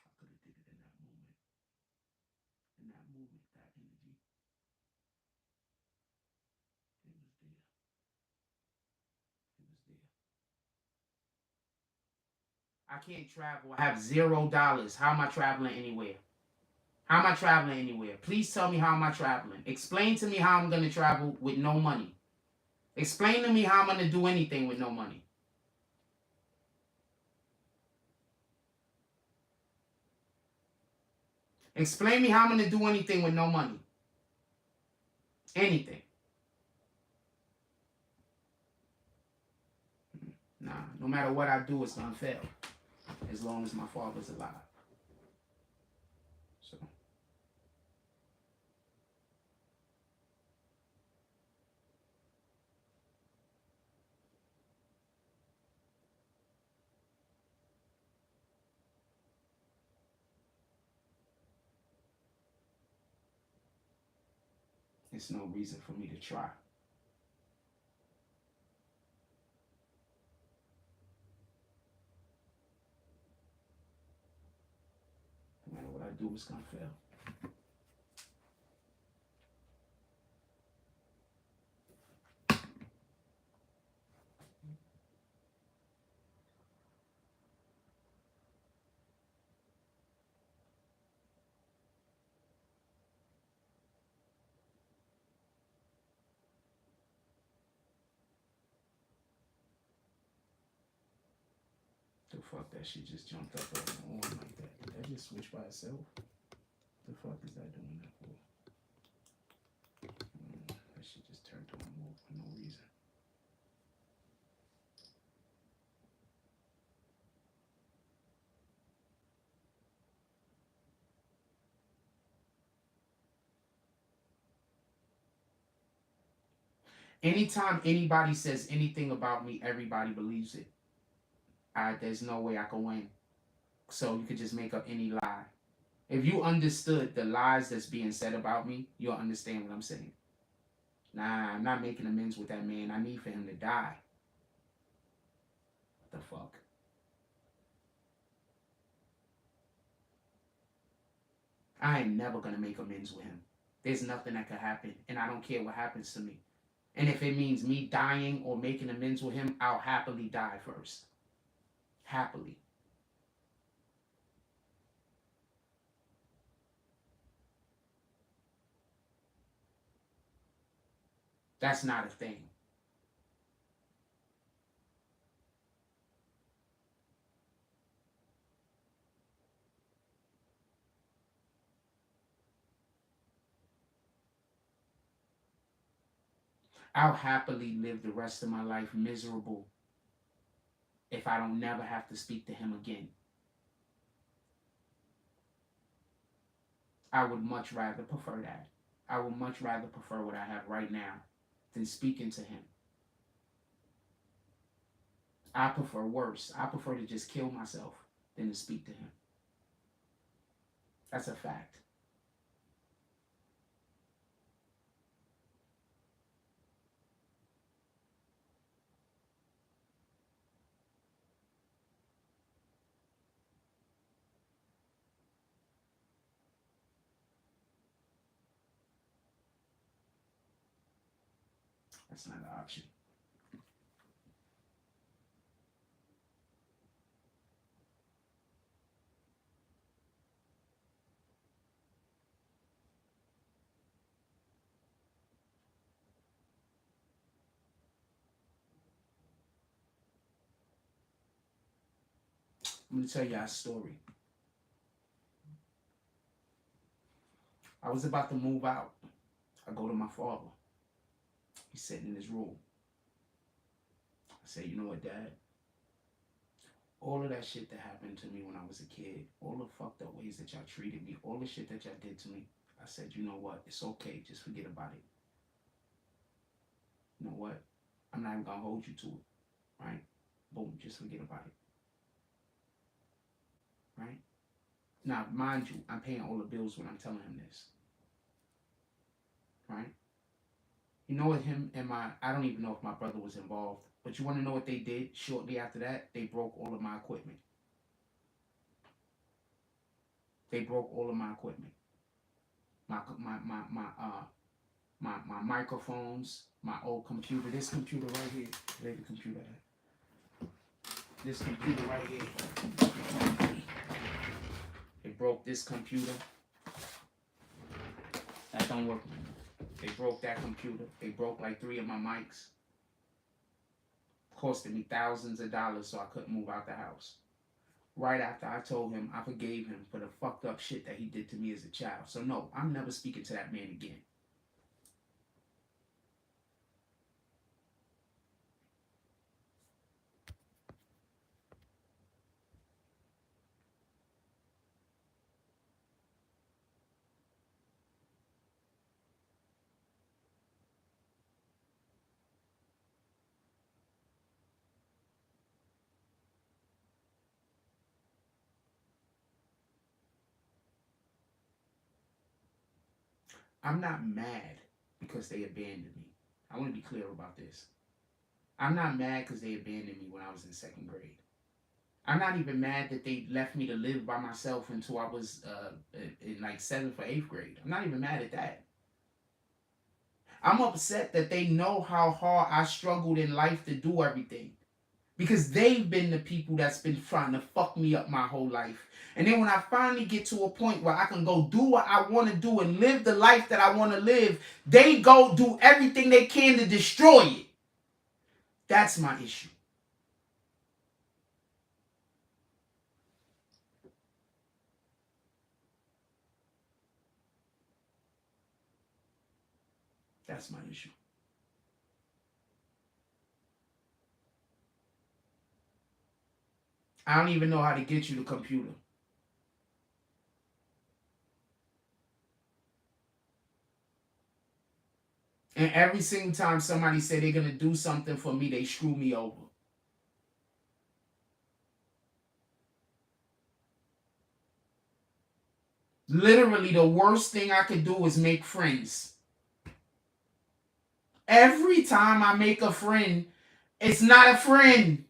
I could have did it in that moment. In that moment, that energy. It was there. It was there. I can't travel. I have $0. How am I traveling anywhere? How am I traveling anywhere? Please tell me how am I traveling. Explain to me how I'm gonna travel with no money. Explain to me how I'm gonna do anything with no money. Explain me how I'm gonna do anything with no money. Anything. Nah, no matter what I do, it's gonna fail. As long as my father's alive. So it's no reason for me to try. No matter what I do, it's gonna fail. The fuck that shit just jumped up on like that? Did that just switch by itself? The fuck is that doing that for? That shit just turned on for no reason. Anytime anybody says anything about me, everybody believes it. There's no way I can win. So you could just make up any lie. If you understood the lies that's being said about me, you'll understand what I'm saying. Nah, I'm not making amends with that man. I need for him to die. What the fuck? I ain't never gonna make amends with him. There's nothing that could happen, and I don't care what happens to me. And if it means me dying or making amends with him, I'll happily die first. Happily. That's not a thing. I'll happily live the rest of my life miserable if I don't never have to speak to him again. I would much rather prefer that. I would much rather prefer what I have right now than speaking to him. I prefer worse. I prefer to just kill myself than to speak to him. That's a fact. That's not an option. I'm going to tell you a story. I was about to move out. I go to my father. He's sitting in his room. I say, you know what, Dad? All of that shit that happened to me when I was a kid, all the fucked up ways that y'all treated me, all the shit that y'all did to me, I said, you know what? It's okay. Just forget about it. You know what? I'm not even going to hold you to it. Right? Boom. Just forget about it. Right? Now, mind you, I'm paying all the bills when I'm telling him this. Right? You know what, him and I don't even know if my brother was involved, but you want to know what they did shortly after that? They broke all of my equipment. They broke all of my equipment. My microphones, my old computer, this computer right here. Where the computer at? This computer right here. They broke this computer. That don't work anymore. They broke that computer. They broke like 3 of my mics. Costed me thousands of dollars so I couldn't move out the house. Right after I told him I forgave him for the fucked up shit that he did to me as a child. So no, I'm never speaking to that man again. I'm not mad because they abandoned me. I want to be clear about this. I'm not mad because they abandoned me when I was in 2nd grade. I'm not even mad that they left me to live by myself until I was in like 7th or 8th grade. I'm not even mad at that. I'm upset that they know how hard I struggled in life to do everything. Because they've been the people that's been trying to fuck me up my whole life. And then when I finally get to a point where I can go do what I want to do and live the life that I want to live, they go do everything they can to destroy it. That's my issue. That's my issue. I don't even know how to get you the computer. And every single time somebody say they're going to do something for me, they screw me over. Literally, the worst thing I could do is make friends. Every time I make a friend, it's not a friend.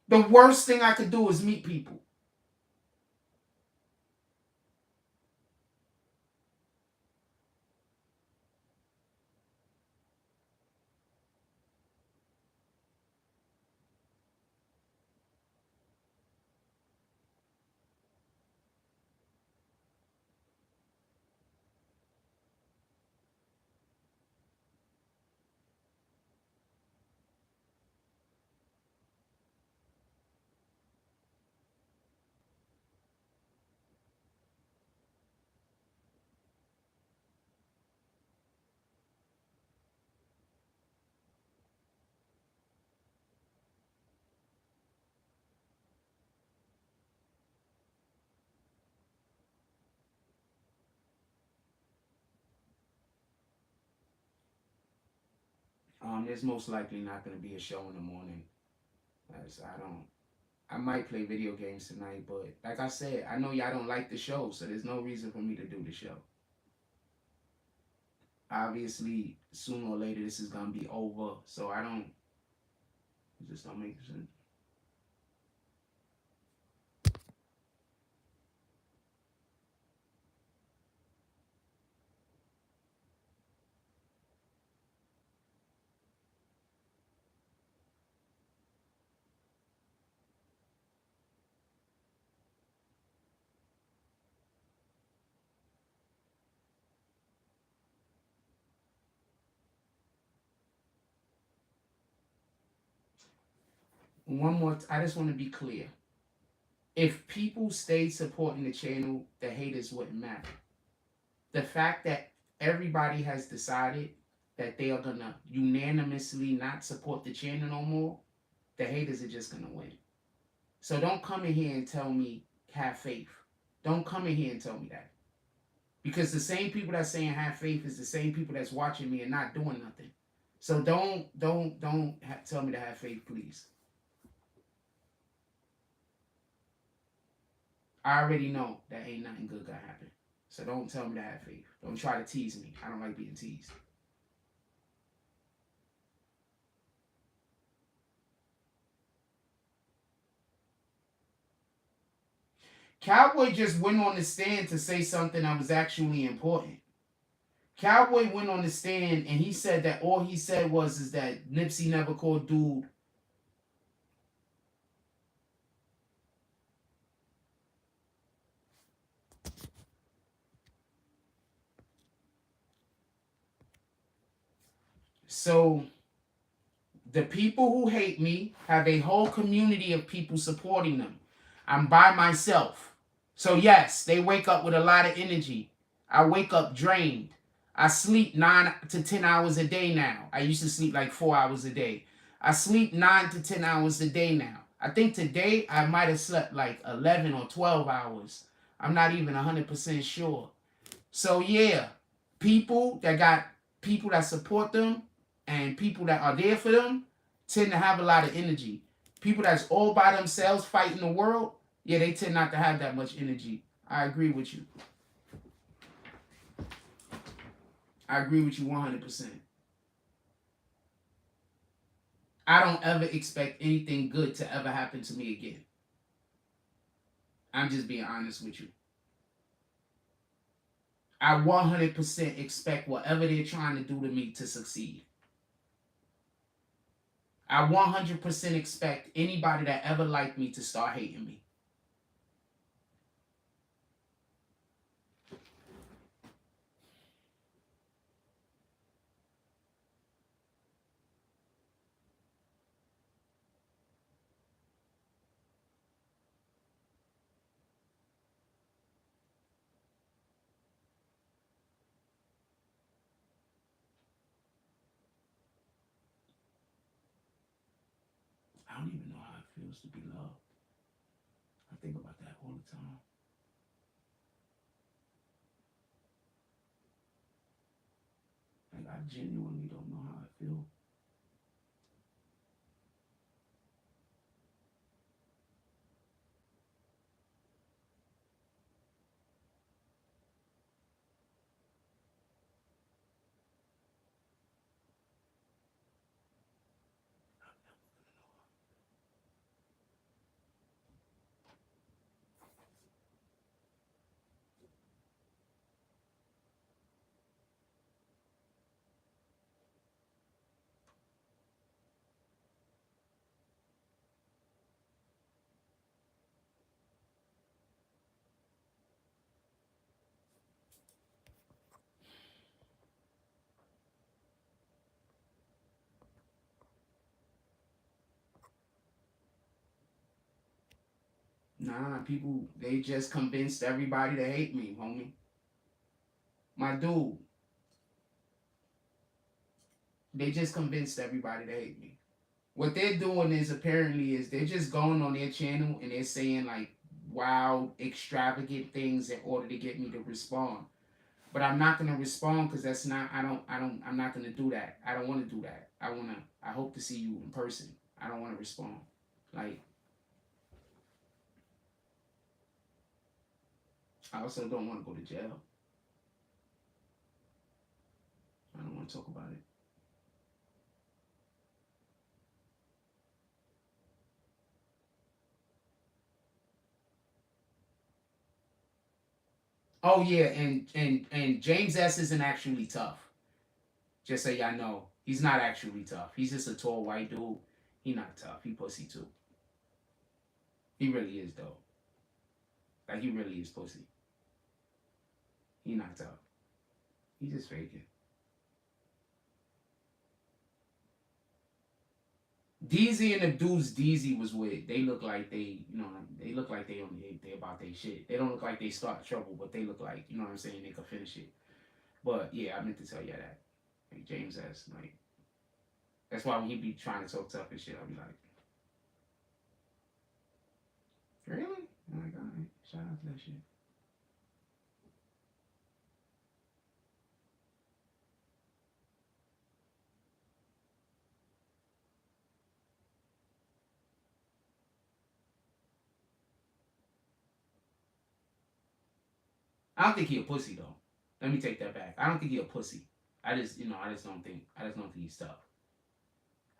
The worst thing I could do is meet people. There's most likely not going to be a show in the morning. As I might play video games tonight, but like I said, I know y'all don't like the show, so there's no reason for me to do the show. Obviously, sooner or later, this is going to be over, so it just don't make sense. One more, I just want to be clear. If people stay supporting the channel, the haters wouldn't matter. The fact that everybody has decided that they are gonna unanimously not support the channel no more, the haters are just gonna win. So don't come in here and tell me have faith. Don't come in here and tell me that. Because the same people that's saying have faith is the same people that's watching me and not doing nothing. So don't tell me to have faith, please. I already know that ain't nothing good gonna happen. So don't tell me to have faith. Don't try to tease me. I don't like being teased. Cowboy just went on the stand to say something that was actually important. Cowboy went on the stand and he said that all he said was is that Nipsey never called dude. So the people who hate me have a whole community of people supporting them. I'm by myself. So yes, they wake up with a lot of energy. I wake up drained. I sleep 9 to 10 hours a day now. I used to sleep like 4 hours a day. I sleep 9 to 10 hours a day now. I think today I might have slept like 11 or 12 hours. I'm not even 100% sure. So yeah, people that support them and people that are there for them tend to have a lot of energy. People that's all by themselves fighting the world, yeah, they tend not to have that much energy. I agree with you. I agree with you 100%. I don't ever expect anything good to ever happen to me again. I'm just being honest with you. I 100% expect whatever they're trying to do to me to succeed. I 100% expect anybody that ever liked me to start hating me. I don't even know how it feels to be loved. I think about that all the time. genuinely don't know how I feel. Nah, people, they just convinced everybody to hate me, homie. My dude, they just convinced everybody to hate me. What they're doing is apparently is they're just going on their channel and they're saying like wild, extravagant things in order to get me to respond. But I'm not gonna respond because that's not. I'm not gonna do that. I don't want to do that. I hope to see you in person. I don't want to respond. Like, I also don't want to go to jail. I don't want to talk about it. Oh yeah, and James S isn't actually tough. Just so y'all know, he's not actually tough. He's just a tall white dude. He not tough. He pussy too. He really is though. Like he really is pussy. He not tough. He just faking. Deezy and the dudes Deezy was with, they look like they look like they about their shit. They don't look like they start trouble, but they look like, you know what I'm saying, they could finish it. But yeah, I meant to tell you that. Like James S, like that's why when he be trying to talk tough and shit, I'll be like, really? I'm like, alright, shout out to that shit. I don't think he a pussy though. Let me take that back. I don't think he a pussy. I just don't think he's tough.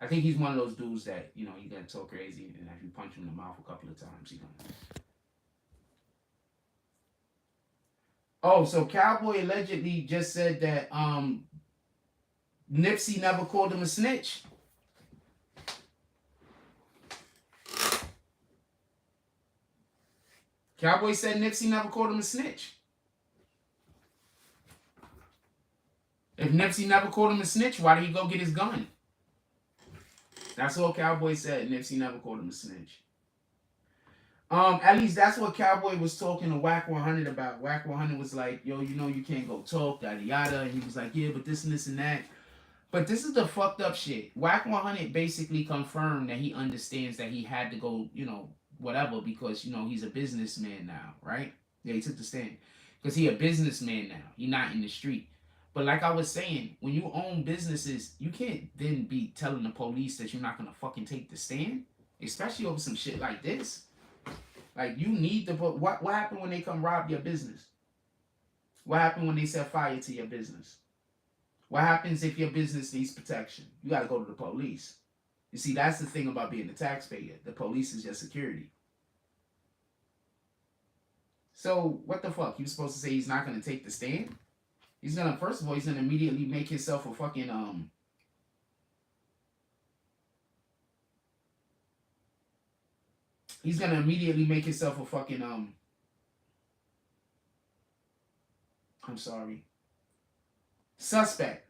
I think he's one of those dudes that, you gonna talk crazy and if you punch him in the mouth a couple of times, he gonna. Oh, so Cowboy allegedly just said that Nipsey never called him a snitch. Cowboy said Nipsey never called him a snitch. If Nipsey never called him a snitch, why did he go get his gun? That's all Cowboy said. Nipsey never called him a snitch. At least that's what Cowboy was talking to Whack 100 about. Whack 100 was like, yo, you can't go talk, yada yada. And he was like, yeah, but this and this and that. But this is the fucked up shit. Whack 100 basically confirmed that he understands that he had to go, whatever, because, he's a businessman now, right? Yeah, he took the stand. Because he a businessman now. He not in the street. But like I was saying, when you own businesses, you can't then be telling the police that you're not going to fucking take the stand. Especially over some shit like this. Like, you need to put... What happened when they come rob your business? What happened when they set fire to your business? What happens if your business needs protection? You got to go to the police. You see, that's the thing about being a taxpayer. The police is your security. So, what the fuck? You supposed to say he's not going to take the stand? He's going to, first of all, he's going to immediately make himself a fucking, he's going to immediately make himself a fucking, I'm sorry, suspect.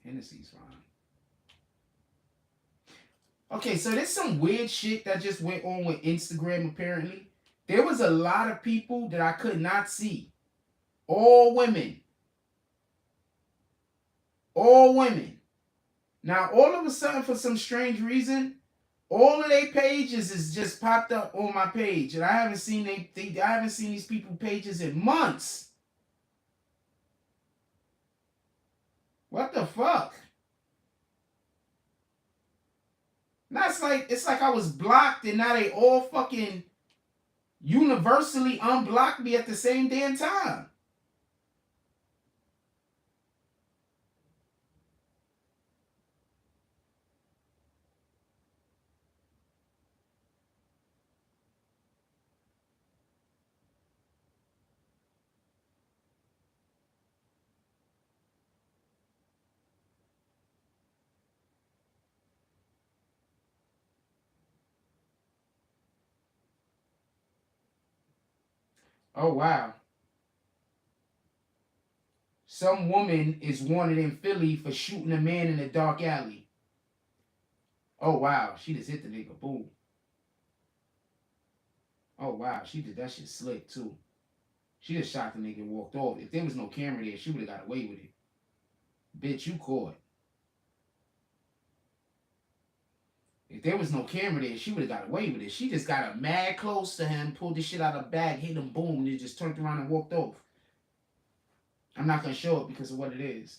Hennessy's fine. Okay, so there's some weird shit that just went on with Instagram apparently. There was a lot of people that I could not see. All women. All women. Now, all of a sudden, for some strange reason, All of their pages is just popped up on my page, and I haven't seen I haven't seen these people pages in months. What the fuck? Now it's like I was blocked, and now they all fucking universally unblocked me at the same damn time. Oh wow. Some woman is wanted in Philly for shooting a man in a dark alley. Oh wow, she just hit the nigga. Boom. Oh wow, she did that shit slick too. She just shot the nigga and walked off. If there was no camera there, she would have got away with it. Bitch, you caught. If there was no camera there, she would have got away with it. She just got her mad close to him, pulled the shit out of the bag, hit him, boom, and then just turned around and walked off. I'm not going to show it because of what it is.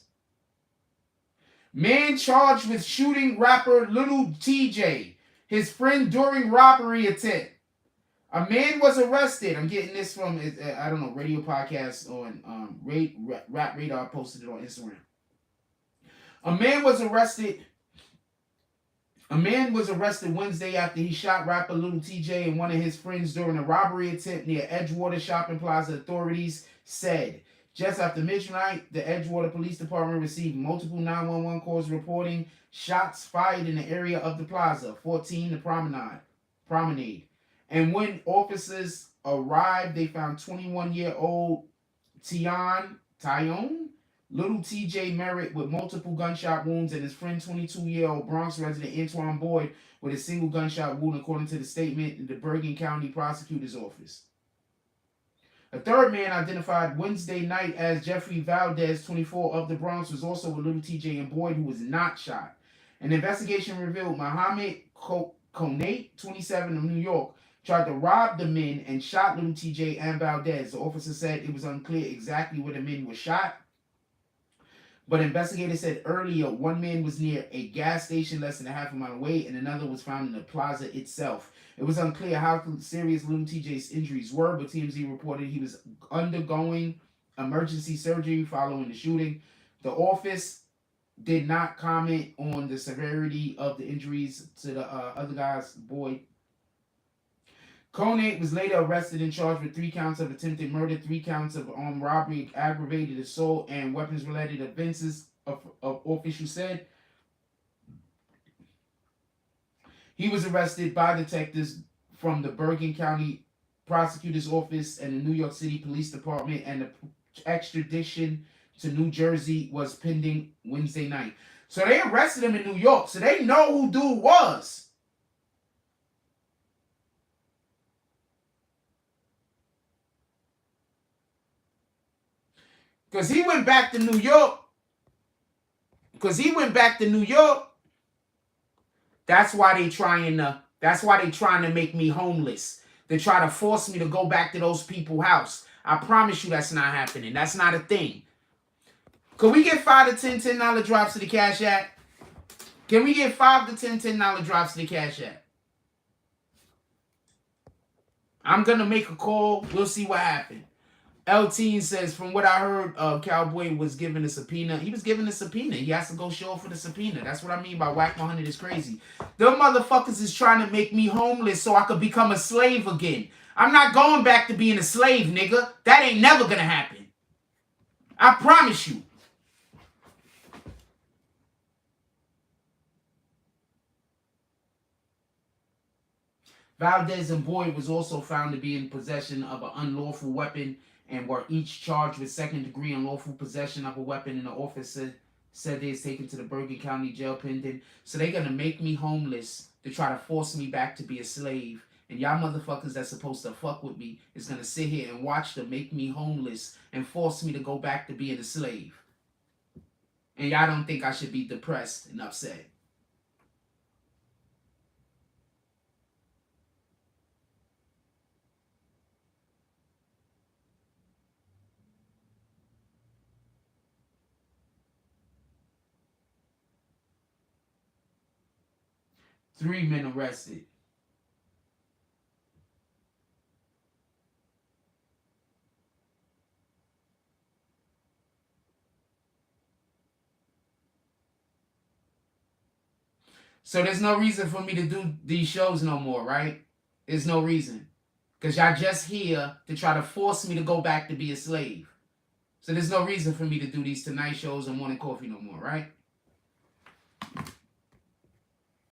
Man charged with shooting rapper Little Tjay, his friend during robbery attempt. A man was arrested. I'm getting this from, I don't know, radio podcast on Rap Radar posted it on Instagram. A man was arrested Wednesday after he shot rapper Little Tjay and one of his friends during a robbery attempt near Edgewater Shopping Plaza, authorities said. Just after midnight, the Edgewater Police Department received multiple 911 calls reporting shots fired in the area of the plaza, 14 the promenade. And when officers arrived, they found 21-year-old Tyone Little Tjay Merritt with multiple gunshot wounds and his friend 22-year-old Bronx resident Antoine Boyd with a single gunshot wound, according to the statement in the Bergen County Prosecutor's Office. A third man, identified Wednesday night as Jeffrey Valdez, 24, of the Bronx, was also with Little Tjay and Boyd, who was not shot. An investigation revealed Muhammad Konate, 27, of New York, tried to rob the men and shot Little Tjay and Valdez. The officer said it was unclear exactly where the men were shot, but investigators said earlier one man was near a gas station less than a half a mile away and another was found in the plaza itself. It was unclear how serious Little Tjay's injuries were, but TMZ reported he was undergoing emergency surgery following the shooting. The office did not comment on the severity of the injuries to the other guy's boy. Konate was later arrested and charged with 3 counts of attempted murder, 3 counts of armed robbery, aggravated assault, and weapons-related offenses, officials said. He was arrested by detectives from the Bergen County Prosecutor's Office and the New York City Police Department, and the extradition to New Jersey was pending Wednesday night. So they arrested him in New York, so they know who dude was. Because he went back to New York. That's why they trying to make me homeless. They try to force me to go back to those people's house. I promise you that's not happening. That's not a thing. Could we get 5 to 10 $10 drops to the Cash App? Can we get 5 to 10 $10 drops to the Cash App? I'm going to make a call. We'll see what happens. LT says, from what I heard, Cowboy was given a subpoena. He was given a subpoena. He has to go show up for the subpoena. That's what I mean by Whack 100 is crazy. Them motherfuckers is trying to make me homeless so I could become a slave again. I'm not going back to being a slave, nigga. That ain't never gonna happen. I promise you. Valdez and Boyd was also found to be in possession of an unlawful weapon and were each charged with second-degree unlawful possession of a weapon, and the officer said they is taken to the Bergen County Jail pending. So they're going to make me homeless to try to force me back to be a slave. And y'all motherfuckers that's supposed to fuck with me is going to sit here and watch them make me homeless and force me to go back to being a slave. And y'all don't think I should be depressed and upset. 3 men arrested. So there's no reason for me to do these shows no more, right? There's no reason. Because y'all just here to try to force me to go back to be a slave. So there's no reason for me to do these tonight shows and morning coffee no more, right?